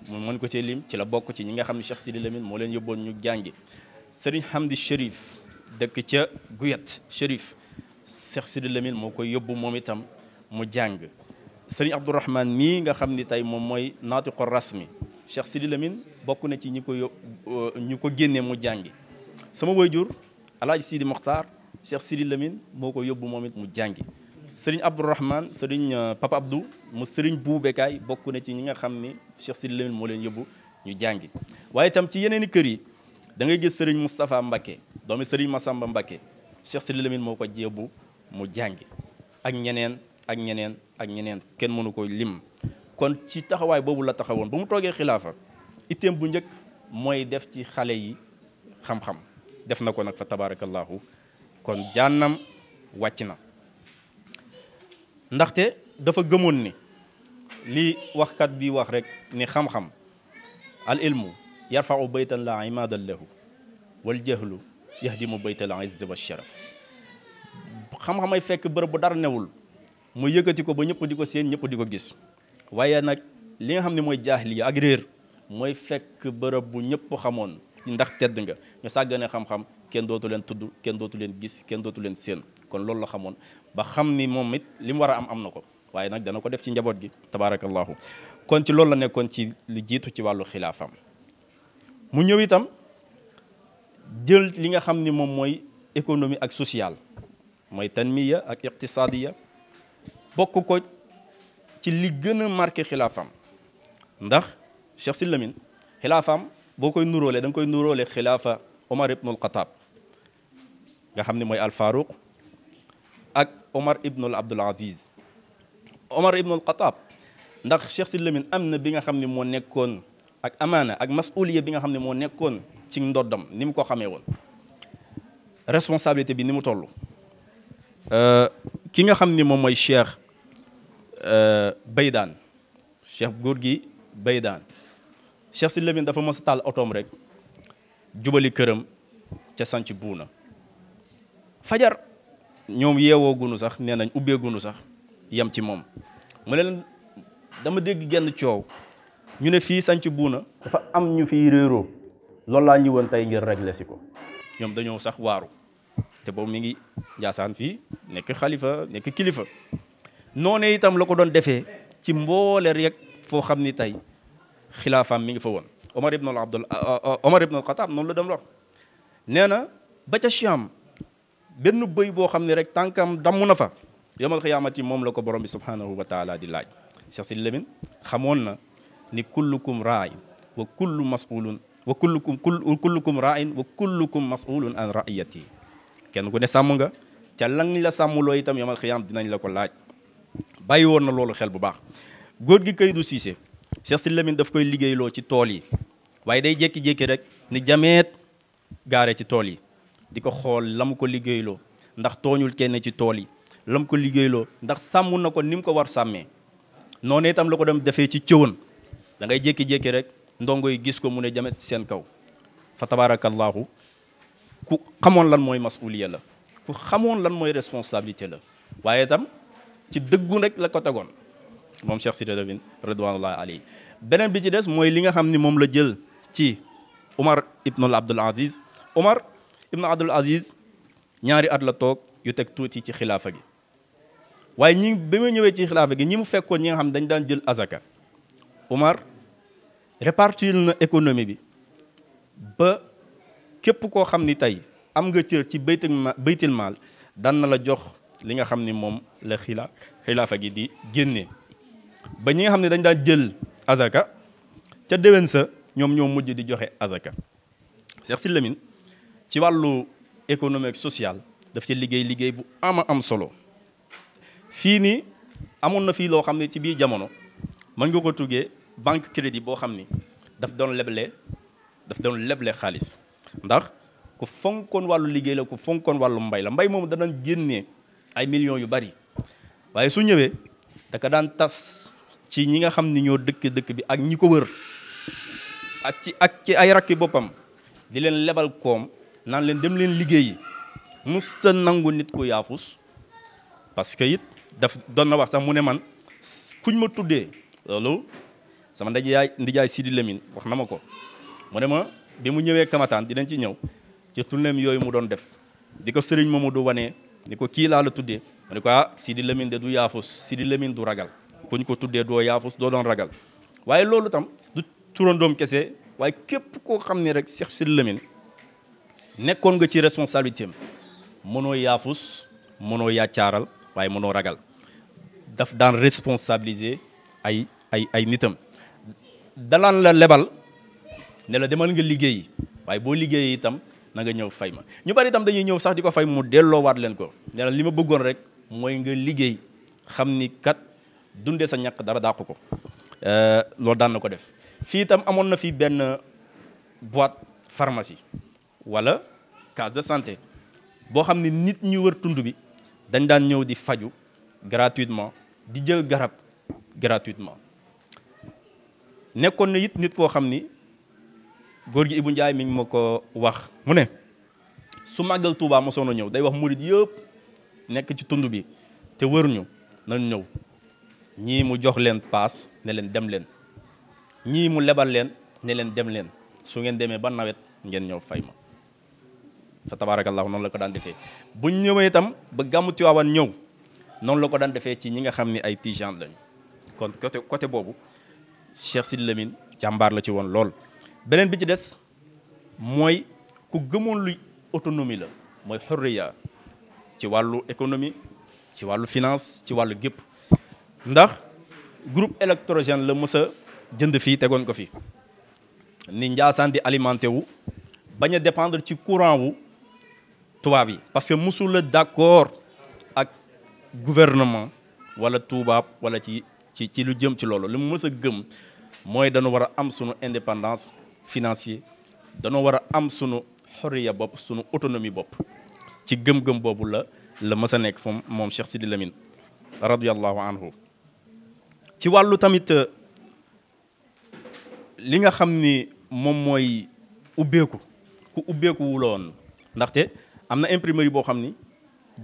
mu mën ko cee lim ci la bokk ci ñi nga xam ne Cheikh Sidi Lamine moo leen yóbboon ñu jàngi sëriñ Hamdi Chérif dëkk ca Guyat Chérif Cheikh Sidi Lamine moo koy yóbbu moom itam mu jàng sëriñ Abdourahman mii nga xam ni tey moom mooy naatiqu rasmi Cheikh Sidi Lamine bokk na ci ñi ko génnee mu jàngi sama waajur Alaaji Sidi Mokhtar Cheikh Sidi Lamine moo ko yóbbu moom it mu jàngi sëriñ Abdourahman sëriñ Papa Abdou mu sëriñ Buubekaay bokk na ci ñi nga xam ni Cheikh Sidi Lamine moo leen yóbbu ñu jàngi waaye itam ci yeneeni kër yi da ngay gis sëriñ Moustapha Mbacké doomi sëriñ Massamba Mbacké Cheikh Sidi Lamine moo ko yóbbu mu jàngi ak ñeneen ak ñeneen ak ñeneen kenn mënu ko lim kon ci taxawaay boobu la taxawoon bu mu toogee xilaafa itteem bu njëkk mooy def ci xale yi xam-xam def na ko nag fa tabarakallahu kon jànnam wàcc na ndaxte dafa gëmoon ni li waxkat bi wax rek ni xam-xam al ilmu yarfau baytan la imadan lahu wal jahlu yahdimu baytal izzi wa sharaf xam-xamay fekk bërëb bu dara newul mu yëkkati ko ba ñëpp di ko seen ñëpp di ko gis waaye nag li nga xam ne mooy jaahiliya ak réer mooy fekk bërëb bu ñëpp xamoon ndax tedd nga ñu sàggane xam-xam kenn dootu leen tudd kenn dootu leen gis kenn dootu leen seen kon loolu la xamoon ba xam ni moom it li mu war a am na ko waaye nag dana ko def ci njaboot gi tabaarakallahu kon ci loolu la nekkoon ci lu jiitu ci wàllu xilaafam mu ñëw itam jël li nga xam ni moom mooy économie ak social mooy tanmiya ak iqtisadiya bokk ko ci li gën a marqué xilaafam ndax Cheikh Sidy Lamine xilaafam boo koy nuróole da nga koy nuróole xilaafa Omar ibnul Xataab nga xam ne mooy al Faruq ak Omar ibnul Abdul Aziz. Omar ibnul Xataab ndax Cheikh Sidy Lamine am na bi nga xam ne moo nekkoon ak amaana ak masuliya bi nga xam ne moo nekkoon ci ndoddam ni mu ko xamee woon responsabilité bi ni mu toll. ki nga xam ni moom mooy Cheikh Baydaan Cheikh góor gi Baydaan Cheikh Sidy Lamine dafa mës a taal otoom rek jubali këram ca sanc buuna fajar ñoom yeewoo gunu sax nee nañ ubbee gunu sax yem ci moom mu ne leen dama dégg genn coow ñu ne fii sanc buuna dafa am ñu fiy réeroo loolu laa ñëwoon tey ngir régler si ko ñoom dañoo sax waaru te boobu mi ngi Njaasaan fii nekk xalifa nekk kilifa noonu itam la ko doon defee ci mboole rek foo xam ni tey xilaafaam mi ngi fa woon Omar ibnul Xataab noonu la dem wax nee na ba ca Sham benn bëy boo xam ne rek tànkam damm na fa yomal xiyaamati moom la ko borom bi subhanahu wa taala di laaj. Cheikh Sidy Lamine xamoon na ni kullukum raain wa kullu masulun wa kullukum raain wa kullukum masulun an raiyati kenn ku ne sàmm nga ca lan la sàmmloo itam yomal xiyaam dinañ la ko laaj. bàyyi woon na loolu xel bu baax góor gi Kaydu Siise Cheikh Sidy Lamine daf koy liggéeyloo ci tool yi waaye day jékki-jékki rek ni jameet gaare ci tool yi di ko xool la mu ko liggéeyloo ndax tooñul kenn ci tool yi la mu ko liggéeyloo ndax sàmm na ko ni mu ko war sàmmee noonu itam la ko dem defee ci cëwoon da ngay jékki-jékki rek ndongo yi gis ko mu ne jamet ci seen kaw fa tabarakallahu ku xamoon lan mooy masuliya la ku xamoon lan mooy responsabilité la waaye itam ci dëggu rek la ko tegoon moom Cheikh Sidy Lamine ridwanullahi alayhi beneen bi ci des mooy li nga xam ni moom la jël ci Omar ibnul Abdul Aziz Omar ibnul Abdul Aziz ñaari at la toog yu teg tuuti ci xilaafa gi waaye ñi bi ma ñëwee ci xilaafa gi ñi mu fekkoon ñi nga xam dañ daan jël azaka Omar répartir na économie bi ba képp koo xam ni tey am nga cër ci baytil maal daan na la jox li nga xam ni moom la xilaafa gi di génnee ba ñi nga xam ne dañ daan jël azaka ca déwén sa ñoom ñoo mujj di joxe azaka Cheikh Sidy Lamine ci wàllu économique social daf ci liggéey bu am solo fii nii amoon na fii loo xam ne ci biir jamono mën nga ko tuggee banque crédit boo xam ni daf doon leble xaalis ndax ku fonkoon wàllu liggéey la ku fonkoon wàllu mbay la mbay moom danañ génnee ay millions yu bari waaye su ñëwee daka daan tas ci ñi nga xam ni ñoo dëkk bi ak ñi ko wër ak ci ay rakki boppam di leen lebal koom naan leen dem leen liggéeyi mu sa nangu nit ku yaafus parce que it daf doon na wax sax mu ne man kuñ ma tuddee loolu sama ndijaay Sidy Lamine wax na ma ko mu ne ma bi mu ñëwee Kamataan dinañ ci ñëw ci tulleem yooyu mu doon def di ko sëriñ Mamadou wanee ni ko kii laa la tuddee mu ne ko Sidy Lamine de du yaafus Sidy Lamine du ragal kuñ ko tuddee doo yaafus doo doon ragal waaye loolu tam du turandoom kese waaye képp koo xam ne rek Cheikh Sidy Lamine nekkoon nga ci responsabilité am mënoo yaafus mënoo yaccaaral waaye mënoo ragal daf daan responsabiliser ay nitam dalaan la lebal ne la demal nga liggéeyi waaye boo liggéeyi itam na nga ñëw fay ma ñu bari itam dañuy ñëw sax di ko fay mu delloowaat leen ko ne la li ma bëggoon rek mooy nga liggéey xam ni kat dundee sa ñàkk dara dàqu ko loolu daan na ko def fii itam amoon na fi benn boîte pharmacie wala case de santé boo xam ne nit ñu wër tund bi dañ daan ñëw di faju gratuitement di jël garab gratuitement nekkoon na it nit koo xam ni góor gi Ibou Ndiaye mi ngi ma ko wax mu ne su màggal Touba mosoon a ñëw day wax murid yëpp nekk ci tund bi te wër ñu nañ ñëw ñii mu jox leen paas ne leen dem leen ñii mu lebal leen ne leen dem leen su ngeen demee ba nawet ngeen ñëw fay ma fa tabarakallahu noonu la ko daan defee buñ ñëwee itam ba gàmmu Tiwaawan ñëw noonu la ko daan defee ci ñi nga xam ni ay tijaan lañu kon côté boobu Cheikh Sidy Lamine jàmbaar la ci woon lool. beneen bi ci des mooy ku gëmoon luy autonomie la mooy xurriya ci wàllu économie ci wàllu finance ci wàllu gépp ndax groupe électrogène la mës a jënd fii tegoon ko fi ni Ndiassane di alimenté wu bañ a dépendre ci courant wu tubaab yi parce que mësul a d'accord ak gouvernement wala tubaab wala ci lu jëm ci loolu li mu mës a gëm mooy dañu war a am sunu indépendance financière dañoo war a am sunu xorriya bopp sunu autonomie bopp ci gëm-gëm boobu la mës a nekk moom Cheikh Sidi Lamine radiyallahu anhu ci wàllu tamit li nga xam ni moom mooy ubbeeku ku ubbeeku wuloon ndaxte am na imprimerie boo xam ni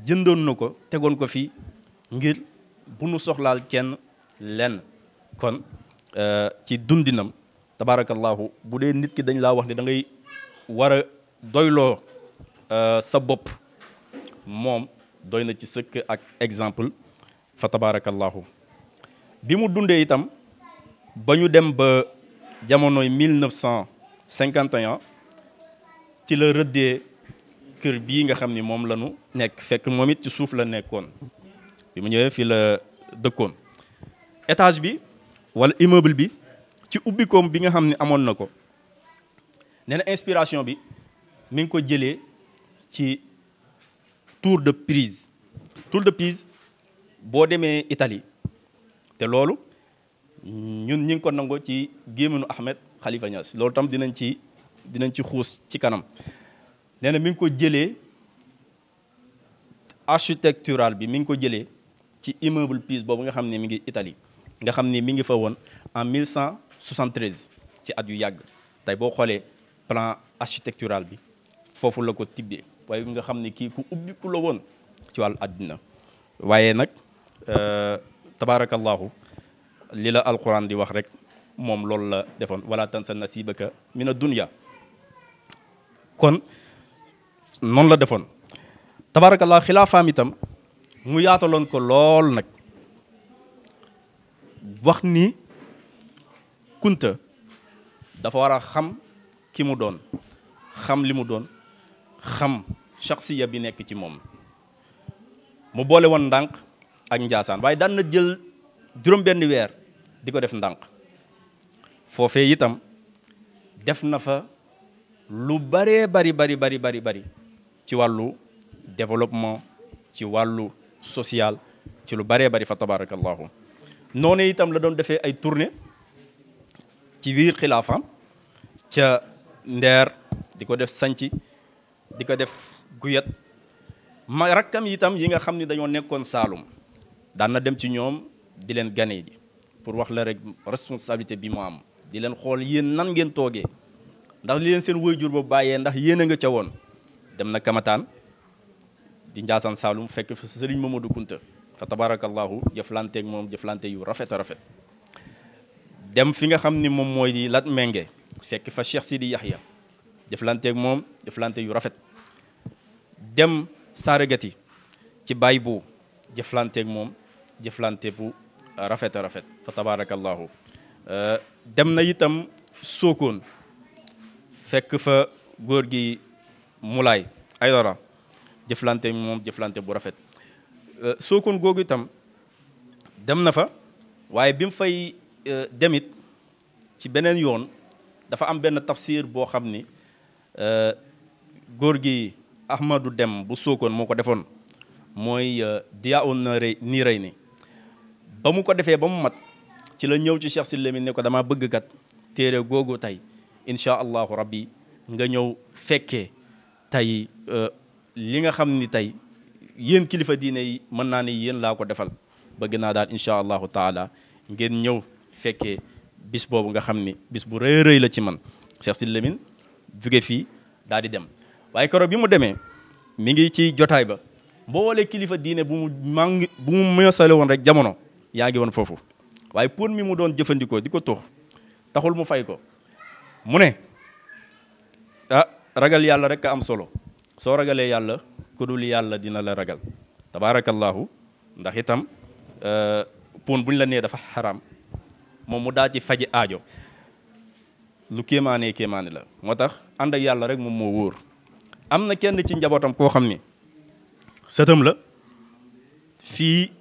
jëndoon na ko tegoon ko fii ngir bu nu soxlaal kenn lenn kon ci dundinam tabarakallahu bu dee nit ki dañ laa wax ne da ngay war a doyloo sa bopp moom doy na ci sëkk ak exemple fa tabarakallahu bi mu dundee itam ba ñu dem ba jamonoy 1951 ci la rëddee kër bii nga xam ni moom la ñu nekk fekk moom it ci suuf la nekkoon bi mu ñëwee fii la dëkkoon étage bi wala immeuble bi ci ubbikoom bi nga xam ne amoon na ko nee na inspiration bi mi ngi ko jëlee ci tour de Pise boo demee Italie te loolu ñun ñi ngi ko nangoo ci gémminu Ahmed Khalifa Niass loolu tam dinañ ci xuus ci kanam nee na mi ngi ko jëlee architectural bi mi ngi ko jëlee ci immeuble Pise boobu nga xam ne mi ngi Italie nga xam ne mi ngi fa woon en 1173 ci at yu yàgg tey boo xoolee plan architectural bi foofu la ko tibbee waaye nga xam ne kii ku ubbi ku la woon ci wàllu àddina waaye nag tabarakallahu li la alquran di wax rek moom loolu la defoon wala tansa nasibaka mina dunya kon noonu la defoon tabarakallahu xilaafaam itam mu yaataloon ko lool nag wax ni kunta dafa war a xam ki mu doon xam li mu doon xam shaxsiya bi nekk ci moom mu boole woon ndànk ak njaasaan waaye daan na jël juróom-benn weer di ko def ndànk foofee itam def na fa lu baree bari ci wàllu développement ci wàllu social ci lu baree bari fa tabarakallahu noonu itam la doon defee ay tournée ci biir xilaafaam ca Ndeer di ko def Sanci di ko def Guyat ma rakkam itam yi nga xam ni dañoo nekkoon Saalum daan na dem ci ñoom di leen gane ji pour wax la rek responsabilité bi mu am di leen xool yéen nan ngeen toogee ndax li leen seen waajur ba bàyyee ndax yéen a nga ca woon dem na Kamataan di Njaasaan Saalum fekk fa Sëriñ Mamadou Kunta fa tabarakallahu jëflanteeg moom jëflante yu rafet a rafet dem fi nga xam ni moom mooy di Lat Menge fekk fa Cheikh Sidi Yahya jëflanteeg moom jëflante yu rafet dem Saragati ci baay bu jëflanteeg moom jëflante bu rafet a rafet fa tabarakallahu dem na itam Sokone fekk fa góor gi Moulay Aydara jëflante moom jëflante bu rafet Sokone googu itam dem na fa waaye bi mu fay demit ci beneen yoon dafa am benn tafsir boo xam ni góor gi Ahmadou Dem bu Sokone moo ko defoon mooy Diyaa Nirayni ba mu ko defee ba mu mat ci la ñëw ci Cheikh Sidi Lamine ne ko dama bëgg kat téere googu tey incha allahu rabbi nga ñëw fekkee tey li nga xam ni tey yéen kilifa diine yi mën naa ne yéen laa ko defal bëgg naa daal incha allahu taala ngeen ñëw fekkee bis boobu nga xam ni bis bu rëy rëy la ci man Cheikh Sidi Lamine jóge fii daal di dem waaye keroog bi mu demee mi ngi ci jotaay ba mboole kilifa diine bu mu meesale woon rek jamono yaa ngi woon foofu waaye pour mi mu doon jëfandikoo di ko tux taxul mu fay ko mu ne ragal yàlla rek a am solo soo ragalee yàlla ku dul yàlla dina la ragal tabarakallahu ndax itam pon buñ la nee dafa xaram moom mu daal ci faji aajo lu kéemaane la moo tax ànd ak yàlla rek moom moo wóor am na kenn ci njabootam koo xam ni sëtam la fii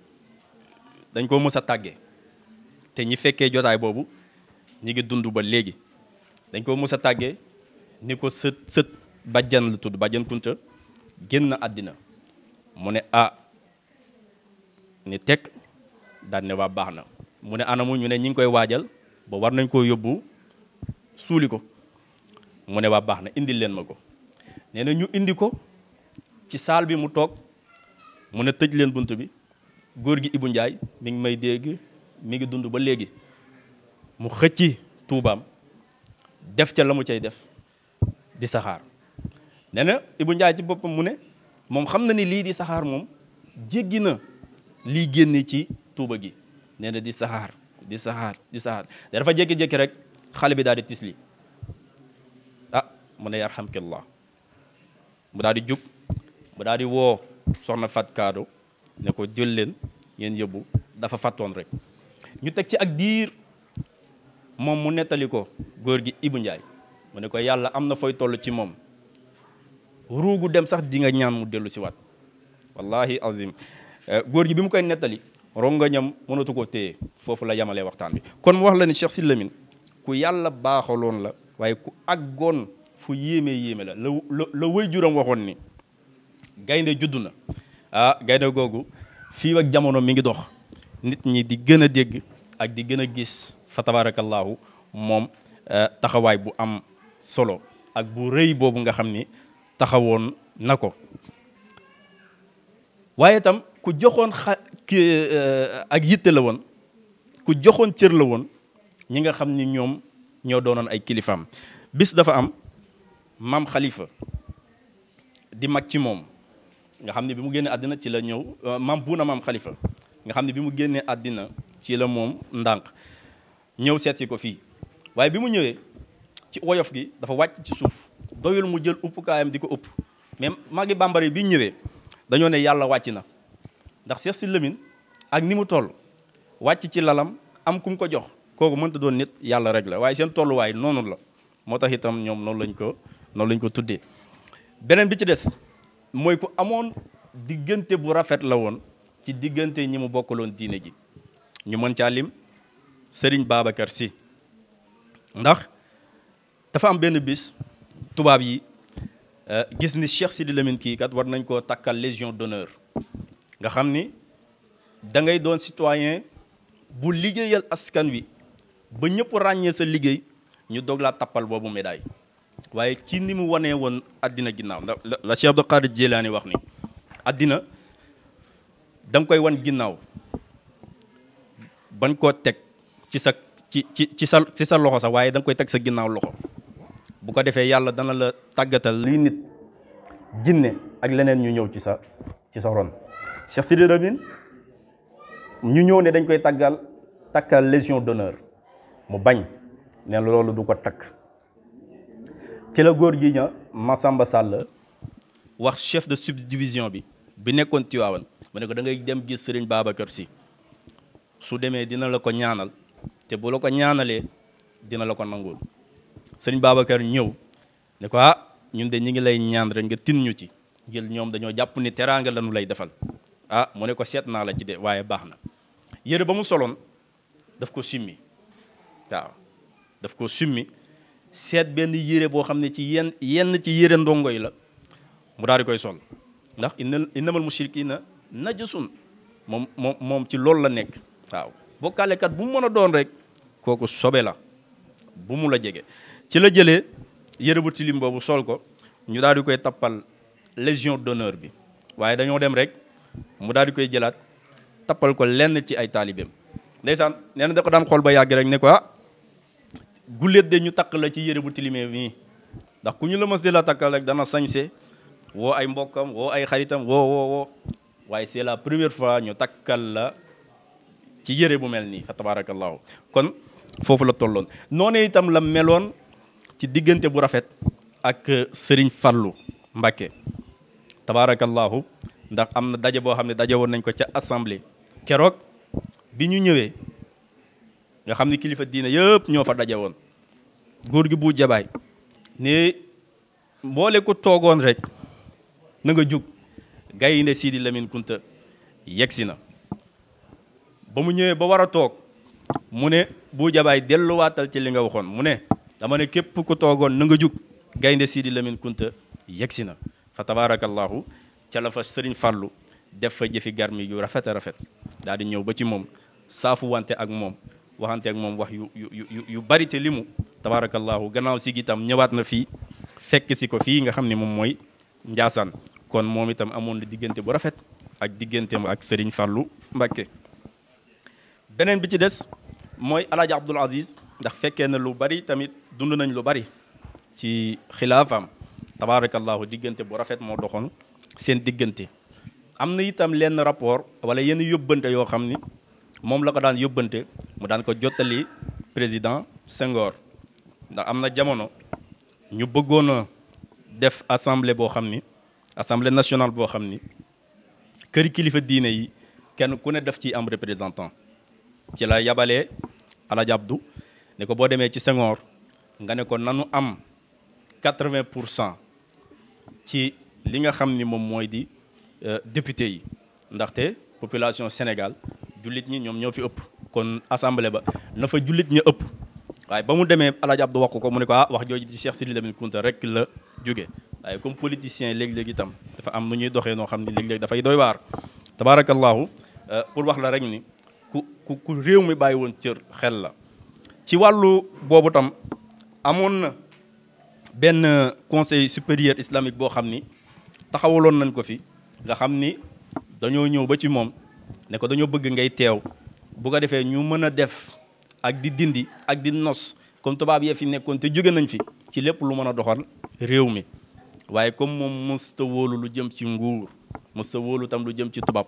dañ ko mës a tàggee te ñi fekkee jotaay boobu ñi ngi dund ba léegi. dañ ko mës a tàggee ni ko sët bàjjan la tudd bàjjan Kunta génn àddina mu ne ni teg daan ne waa baax na mu ne anamu ñu ne ñi ngi koy waajal ba war nañ koo yóbbu suuli ko mu ne waa baax na indil leen ma ko nee na ñu indi ko ci saal bi mu toog mu ne tëj leen bunt bi góor gi Ibou Ndiaye mi ngi may dégg mi ngi dund ba léegi mu xëcci tuubaam def ca la mu cay def di saxaar nee na Ibou Ndiaye ci boppam mu ne moom xam na ni lii di saxaar moom jéggi na lii génne ci tuuba gi nee na di saxaar di saxaar di saxaar dafa jékki-jékki rek xale bi daal di tisli mu ne yarhamkallah mu daal di jug mu daal di woo soxna Fat Kaado ne ko jël leen ngeen yóbbu dafa fàttoon rek ñu teg ci ak diir moom mu nettali ko góor gi Ibou Ndiaye mu ne ko yàlla am na fooy toll ci moom ruugu dem sax di nga ñaan mu dellu si waat wallahi azim góor gi bi mu koy nettali rongañam mënatu koo téye foofu la yamalee waxtaan bi kon mu wax la ni Cheikh Sidy Lamine ku yàlla baaxaloon la waaye ku àggoon fu yéeme la la wëy juram waxoon ni gaynde juddu na gaynde googu fii ak jamono mi ngi dox nit ñi di gën a dégg ak di gën a gis fa tabarakallahu moom taxawaay bu am solo ak bu rëy boobu nga xam ni taxawoon na ko waaye itam ku joxoon ak yitte la woon ku joxoon cër la woon ñi nga xam ni ñoom ñoo doonoon ay kilifaam bis dafa am maam Khalifa di mag ci moom nga xam ne bi mu génnee àddina ci la ñëw maam Buuna maam Khalifa nga xam ne bi mu génnee àddina ci la moom ndànk ñëw seet si ko fii waaye bi mu ñëwee ci woyof gi dafa wàcc ci suuf doyul mu jël uppukaayam di ko ëpp mais magi bambara bi ñëwee dañoo ne yàlla wàcc na ndax Cheikh Sidy Lamine ak ni mu toll wàcc ci lalam am ku mu ko jox kooku mënta doon nit yàlla rek la waaye seen tolluwaay noonu la moo tax itam ñoom noonu lañ ko tuddee beneen bi ci des mooy ku amoon diggante bu rafet la woon ci diggante ñi mu bokkaloon diine ji ñu mën caa lim Serigne Babacar Sy ndax dafa am benn bis tubaab yi gis ni Cheikh Sidy Lamine kii kat war nañ koo takkal légion d'honneur nga xam ni da ngay doon citoyen bu liggéeyal askan wi ba ñëpp ràññee sa liggéey ñu doog laa tappal boobu médaille waaye ci ni mu wanee woon àddina ginnaaw ndax la Cheikh Abdou Qadir Jilani wax ni àddina da nga koy wan ginnaaw bañ koo teg ci sa loxo sax waaye da nga koy teg sa ginnaaw loxo bu ko defee yàlla dana la tàggatal lii nit jinne ak leneen ñu ñëw ci sa ron Cheikh Sidy Lamine ñu ñëw ne dañ koy takkal légion d'honneur mu bañ ne loolu du ko takk ci la góor gi ña Massamba Sall wax chef de subdivision bi nekkoon Tivaouane mu ne ko da ngay dem gis Serigne Babacar Sy su demee dina la ko ñaanal te bu la ko ñaanalee dina la ko nangul Serigne Babacar ñëw ne ko ñun de ñi ngi lay ñaan rek nga tin ñu ci jël ñoom dañoo jàpp ni teraanga lañu lay defal mu ne ko seet naa la ci de waaye baax na yére ba mu soloon daf ko simmi waaw daf ko simmi seet benn yére boo xam ne ci yenn ci yére ndongo yi la mu daal di koy sol ndax innamal mushrikina najasun moom ci loolu la nekk waaw bokkaalekat bu mu mën a doon rek kooku sobe la bu mu la jege ci la jëlee yére bu tilim boobu sol ko ñu daal di koy tappal légion d'honneur bi waaye dañoo dem rek mu daal di koy jëlaat tappal ko lenn ci ay taalibeem ndeysaan nee na da ko daan xool ba yàgg rek ne ko gulleet de ñu takk la ci yére bu tilimee nii ndax ku ñu la mës di la takkal rek dana sañse woo ay mbokkam woo ay xaritam woo waaye c'est la première fois ñu takkal la ci yére bu mel nii fa tabarakallahu kon foofu la tolloon noonu itam la meloon ci diggante bu rafet ak Serigne Fallou Mbacké tabarakallahu ndax am na daje boo xam ne daje woon nañ ko ca assemblée keroog bi ñu ñëwee nga xam ni kilifa diine yëpp ñoo fa daje woon góor gi bu jabaay ne mboole ko toogoon rek na nga jug gaynde Sidy Lamine Kunta yegsi na ba mu ñëwee ba war a toog mu ne bu jabaay delluwaatal ci li nga waxoon mu ne dama ne képp ku toogoon na nga jug gaynde Sidi Lamine Kunta yegsi na fa tabarakallahu ca la fa Sëriñ Fàllu def fa jëfi garmi yu rafet a rafet daal di ñëw ba ci moom saafu wante ak moom waxante ak moom wax yu bari te limu tabarakallahu gannaaw si gi itam ñëwaat na fii fekk si ko fii nga xam ne moom mooy Njaasaan kon moom itam amoon na diggante bu rafet ak digganteem ak Sëriñ Fàllu Mbàkke beneen bi ci des mooy Alaaji Abdul Aziz ndax fekkee na lu bari tamit dund nañ lu bari ci xilaafaam tabarakallahu diggante bu rafet moo doxoon seen diggante am na itam lenn rapport wala yenn yóbbante yoo xam ni moom la ko daan yóbbante mu daan ko jottali président Senghor ndax am na jamono ñu bëggoon a def assemblée boo xam ni assemblée nationale boo xam ni këri kilifa diine yi kenn ku ne def ci am représentant ci la yabalee Alaaji Abdu ne ko boo demee ci Senghor nga ne ko nanu am 80% ci li nga xam ni moom mooy di député yi ndaxte population Sénégal jullit ñi ñoom ñoo fi ëpp kon assemblée ba na fa jullit ñi ëpp waaye ba mu demee Alaaji Abdu wax ko mu ne ko wax jooju ci Cheikh Sidi Lamine Kunta rek la jóge waaye comme politicien léeg-léeg itam dafa am nu ñuy doxee noo xam ni léeg-léeg dafay doy waar tabarakallahu pour wax la rek ni ku réew mi bàyyi woon cër xel la ci wàllu boobu tam amoon na benn conseil supérieur islamique boo xam ni taxawaloon nañ ko fi nga xam ni dañoo ñëw ba ci moom ne ko dañoo bëgg ngay teew bu ko defee ñu mën a def ak di dindi ak di nos comme tubaab yee fi nekkoon te jóge nañ fi ci lépp lu mën a doxal réew mi waaye comme moom mësta wóolu lu jëm ci nguur mësta wóolu tam lu jëm ci tubaab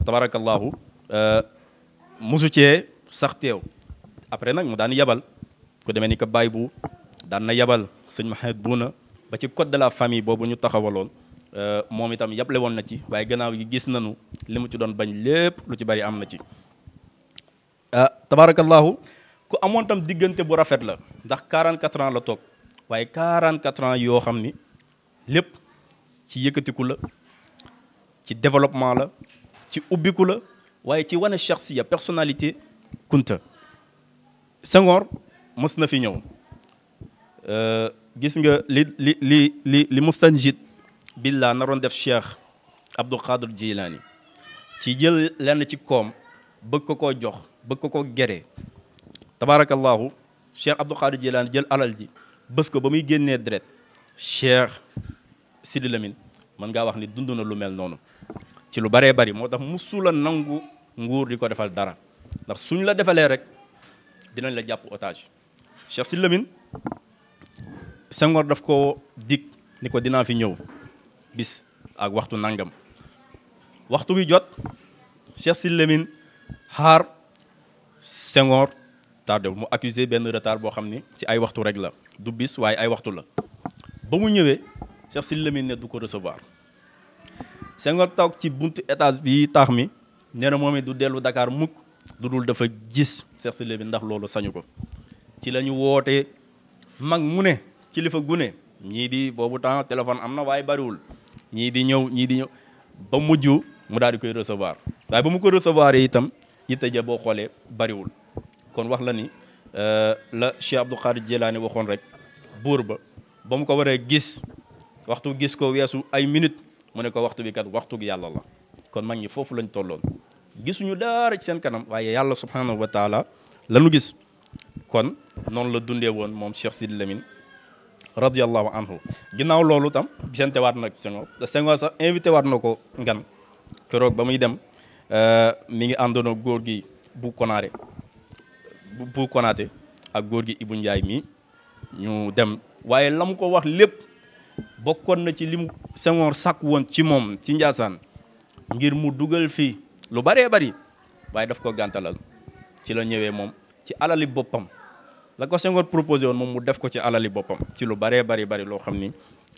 tabarakallahu mosu cee sax teew après nag mu daan yabal ku demee ni ko Baye bu daan na yabal sëñ Mahamad Buuna ba ci code de la famille boobu ñu taxawaloon moom itam yable woon na ci waaye gannaaw gi gis nañu li mu ci doon bañ lépp lu ci bari am na ci tabarakallahu ku amoon tam diggante bu rafet la ndax 44 ans la toog waaye 44 ans yoo xam ni lépp ci yëkkatiku la ci développement la ci ubbiku la waaye ci wane shakhsiya personnalité Kunta Senghor mës na fi ñëw gis nga li mustanjid billah naroon def Cheikh Abdul Qadir Jilani ci jël lenn ci koom bëgg ko koo jox bëgg ko koo gere tabarakallahu Cheikh Abdul Qadir Jilani jël alal ji bés ko ba muy génnee deret Cheikh Sidi Lamine mën ngaa wax ni dund na lu mel noonu ci lu baree bari moo tax musula nangu nguur di ko defal dara ndax suñ la defalee rek dinañ la jàpp otage Cheikh Sidi Lamine Senghor daf ko dig ni ko dinaa fi ñëw bis ak waxtu nangam waxtu wi jot Cheikh Sidi Lamine xaar Senghor tardé mu accusé benn retard boo xam ni ci ay waxtu rek la du bis waaye ay waxtu la ba mu ñëwee Cheikh Sidi Lamine ne du ko recevoir Senghor toog ci buntu étage bi taax mi nee na moom it du dellu Dakar mukk du dul dafa gis Cheikh Sidi Lamine ndax loolu sañu ko ci la ñu wootee mag mu ne kilifa gu ne ñii di boobu temps téléphone am na waaye bariwul ñii di ñëw ba mujj mu daal di koy recevoir waaye ba mu ko recevoir itam yitte ja boo xoolee bariwul kon wax la ni la Cheikh Abdul Qadir Jilani waxoon rek buur ba mu ko waree gis waxtu gis ko weesu ay minute mu ne ko waxtu bi kat waxtu gi yàlla la kon mag ñi foofu lañ tolloon gisuñu dara ci seen kanam waaye yàlla subhanahu wa taala lañu gis kon noonu la dundee woon moom Cheikh Sidi Lamine radiyallahu anhu ginnaaw loolu tam gisante waat nag Senghor sax invité waat na ko ngan keroog ba muy dem mi ngi àndoon góor gi bu Konaté ak góor gi Ibou Ndiaye mi ñu dem waaye la mu ko wax lépp bokkoon na ci li mu Senghor sàkk woon ci moom ci Njaasaan ngir mu dugal fii lu baree bari waaye daf ko gàntalal ci la ñëwee moom ci alali boppam la ko Senghor proposé woon moom mu def ko ci alali boppam ci lu baree bari loo xam ni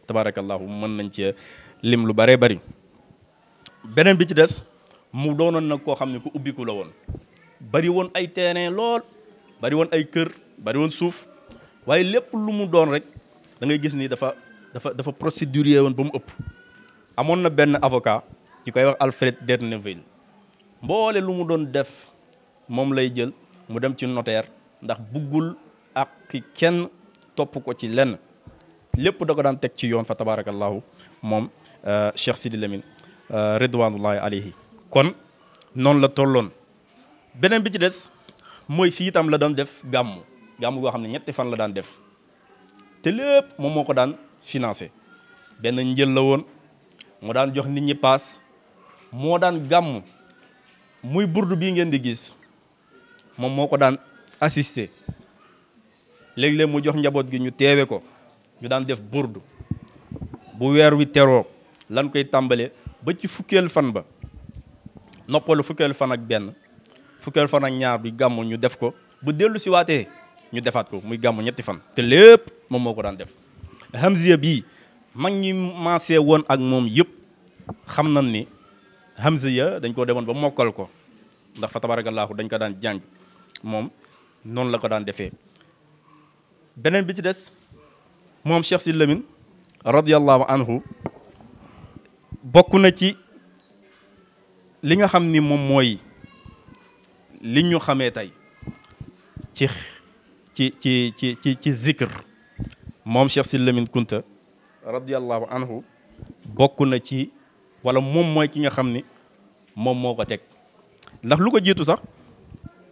tabarakallahu mën nañ ci lim lu baree bari beneen bi ci des mu doonoon nag koo xam ne ku ubbiku la woon bari woon ay terrain lool bari woon ay kër bari woon suuf waaye lépp lu mu doon rek da ngay gis ni dafa procédurier woon ba mu ëpp amoon na benn avocat ñu koy wax Alfred Derneville mboole lu mu doon def moom lay jël mu dem ci notaire ndax buggul ak kenn topp ko ci lenn lépp da ko daan teg ci yoon fa tabarakallahu moom Cheikh Sidi Lamine ridwanullahi alayhi. kon noonu la tolloon. beneen bi ci des mooy fii itam la doon def gàmmu goo xam ne 3 fan la daan def te lépp moom moo ko daan financé. benn njël la woon mu daan jox nit ñi paas moo daan gàmm muy burdu bii ngeen di gis moom moo ko daan assisté léeg-léeg mu jox njaboot gi ñu teewe ko ñu daan def burdu bu weer wi teroo lan koy tàmbale ba ci fukkeel fan ba noppalu fukkeel fan ak benn fukkeel fan ak ñaar bi gàmm ñu def ko bu dellu si waatee ñu defaat ko muy gàmm 3 fan te lépp moom moo ko daan def. Hamziya bii mag ñi maasee woon ak moom yëpp xam nañ ni Hamziya dañ ko demoon ba mokkal ko ndax fa tabarakallahu dañ ko daan jàng moom noonu la ko daan defee. beneen bi ci des moom Cheikh Sidi Lamine radiyallahu anhu bokk na ci li nga xam ni moom mooy li ñu xamee tey ci zikr moom Cheikh Sidi Lamine Kunta radiyallahu anhu bokk na ci wala moom mooy ki nga xam ni moom moo ko teg ndax lu ko jiitu sax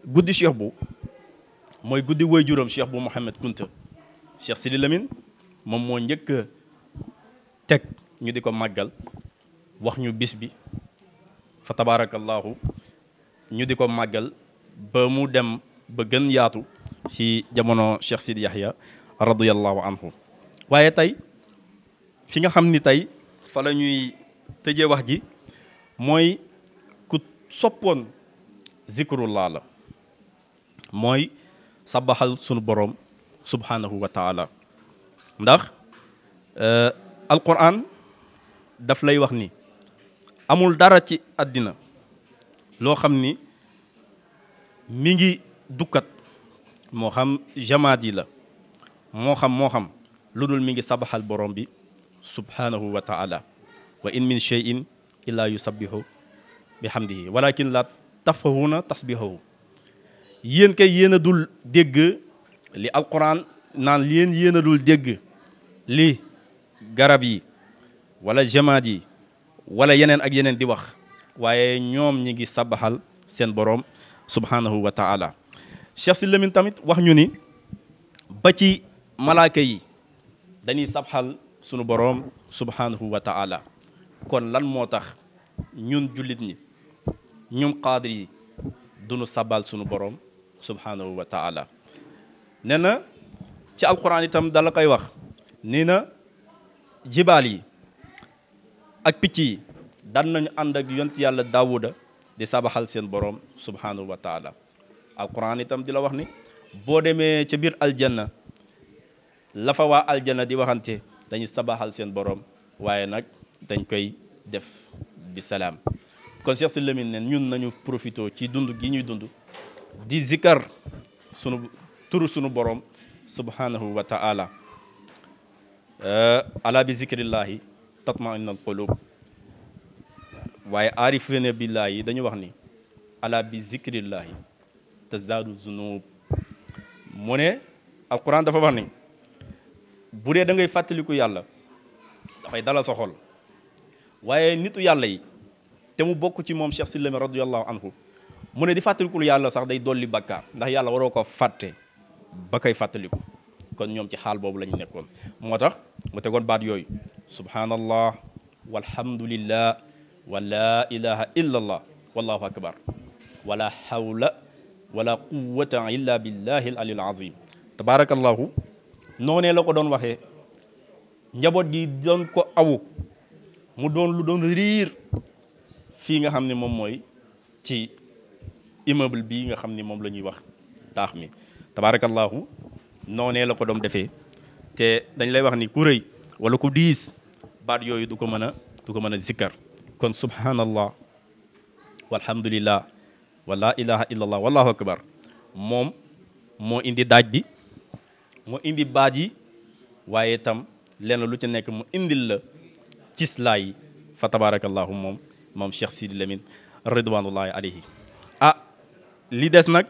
guddi cheikh bu mooy guddi woy juróom cheikh bu Mouhamed Kunta Cheikh Sidi Lamine moom moo njëkk a teg ñu di ko màggal wax ñu bis bi fa tabarakallahu ñu di ko màggal ba mu dem ba gën yaatu ci jamono Cheikh Sidi Yahya radiyallahu anhu. waaye tey fi nga xam ni tey fa la ñuy tëjee wax ji mooy ku soppoon zikrullah la mooy sabaxal sunu borom subhanahu wa taala ndax alquran daf lay wax ni amul dara ci àddina loo xam ni mi ngi dukkat moo xam jamaat yi la moo xam lu dul mi ngi sabaxal borom bi subhanahu wa taala wa in min shay'in illa yusabbihu bihamdihi walakin la tafahuna tasbihahu yéen kay yéen a dul dégg li alquran naan yéen a dul dégg li garab yi wala jamaat yi wala yeneen ak yeneen di wax waaye ñoom ñi ngi sabaxal seen borom subhanahu wa taala. Cheikh Sidi Lamine tamit wax ñu ni ba ci malaaka yi dañuy sabaxal sunu borom subhanahu wa taala. kon lan moo tax ñun jullit ñi ñun qaadir yi duñu sabal sunu borom subhanahu wa taala. nee na ci alquran itam dala koy wax nee na jibaal yi ak picc yi daan nañu ànd ak yont yàlla daawuda di sabaxal seen borom subhanahu wa taala. alquran itam di la wax ni boo demee ca biir aljanna la fa waa aljanna di waxante dañuy sabaxal seen borom waaye nag dañ koy def bi salaam. kon Cheikh Sidi Lamine ne ñun nañu profité ci dund gi ñuy dund di zikar sunu turu sunu borom subhanahu wa taala. ala bi zikrillahi tatma'innul qulub waaye aarifina billahi dañu wax ni ala bi zikrillahi tazdaadu zunub. mu ne alquran dafa wax ni bu dee da ngay fàttaliku yàlla dafay dalal sa xol waaye nitu yàlla yi te mu bokk ci moom Cheikh Sidi Lamine radiyallahu anhu mu ne di fàttalikul yàlla sax day dolli bakkaar ndax yàlla waroo ko fàtte ba koy fàttaliku. kon ñoom ci xaal boobu la ñu nekkoon moo tax mu tegoon baat yooyu subhanallah walhamdulillah wa la ilaha illa allah wallahu akbar wala hawla wala quwwata illa billahi al aliyil azim. tabarakallahu noonee la ko doon waxee njaboot gi doon ko awu mu doon lu doon riir fii nga xam ne moom mooy ci immeuble bii nga xam ne moom la ñuy wax taax mi. tabarakallahu noonee la ko doon defee te dañ lay wax ni ku rëy wala ku diis baat yooyu du ko mën a zikkar. kon subhanallah walhamdulillah wa la ilaha illallah wallahu akbar moom moo indi daaj bi moo indi baat yi waaye itam lenn lu ci nekk mu indil la cislaa yi fa tabarakallahu moom Cheikh Sidi Lamine ridwanullahi alayhi. li des nag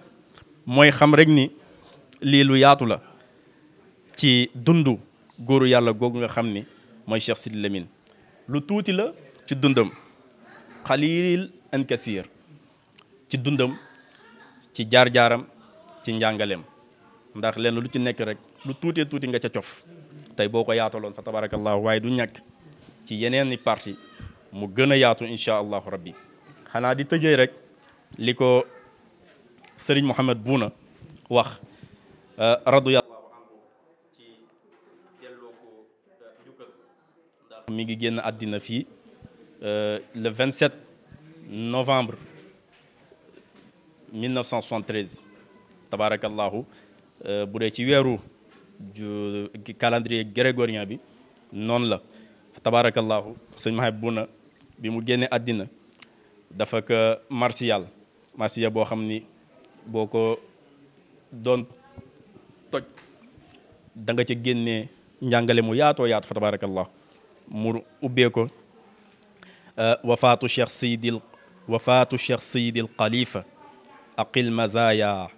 mooy xam rek ni lii lu yaatu la ci dundu góoru yàlla googu nga xam ni mooy Cheikh Sidi Lamine lu tuuti la ci dundam xalil an kasir ci dundam ci jaar-jaaram ci njàngaleem ndax lenn lu ci nekk rek lu tuutee tuuti nga ca cof tey boo ko yaataloon fa tabarakallahu waaye du ñàkk ci yeneen i parti mu gën a yaatu insha allahu rabbi xanaa di tëjee rek li ko sëriñ Mouhamed Bouna wax radiyallahu anhu ci delloo ko jukkal ndax mi ngi génn àddina fii le 27 novembre 1973 tabarakallahu bu dee ci weeru calendrier grégorien bi noonu la tabarakallahu sëñ Mouhamed Bouna bi mu génnee àddina dafa ko martial boo xam ni boo ko doon toj da nga ca génnee njàngale mu yaatoo yaatu fa tabarakallahu mu ubbee ko wafaatu cheikh sayidil xalifa aqil mazaya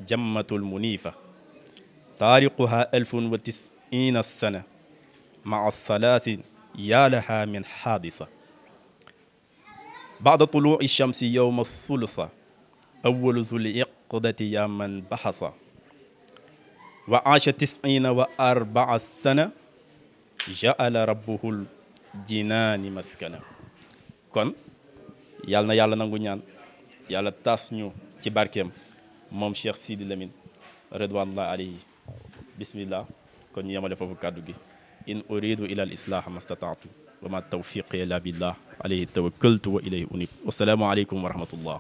jammatul munifa taariquha 1090 sana maa salaasin yaa laha min xaadisa baada tuluuci shamsi yowma thulutha awalu zul iqdati ya man baxasa wa aasha 94 sana jaala rabbuhul jinaani maskana kon yàlla na yàlla nangu ñaan yàlla taas ñu ci barkeem moom Cheikh Sidi Lamine ridwanullah alayhi bismillah kon ñu yemale foofu kàddu gi in uridu ila al islah ma stataatu wa ma tawfiqi illa billah alayhi tawakkaltu wa ilayhi unib wasalaamu aleykum wa rahmatullah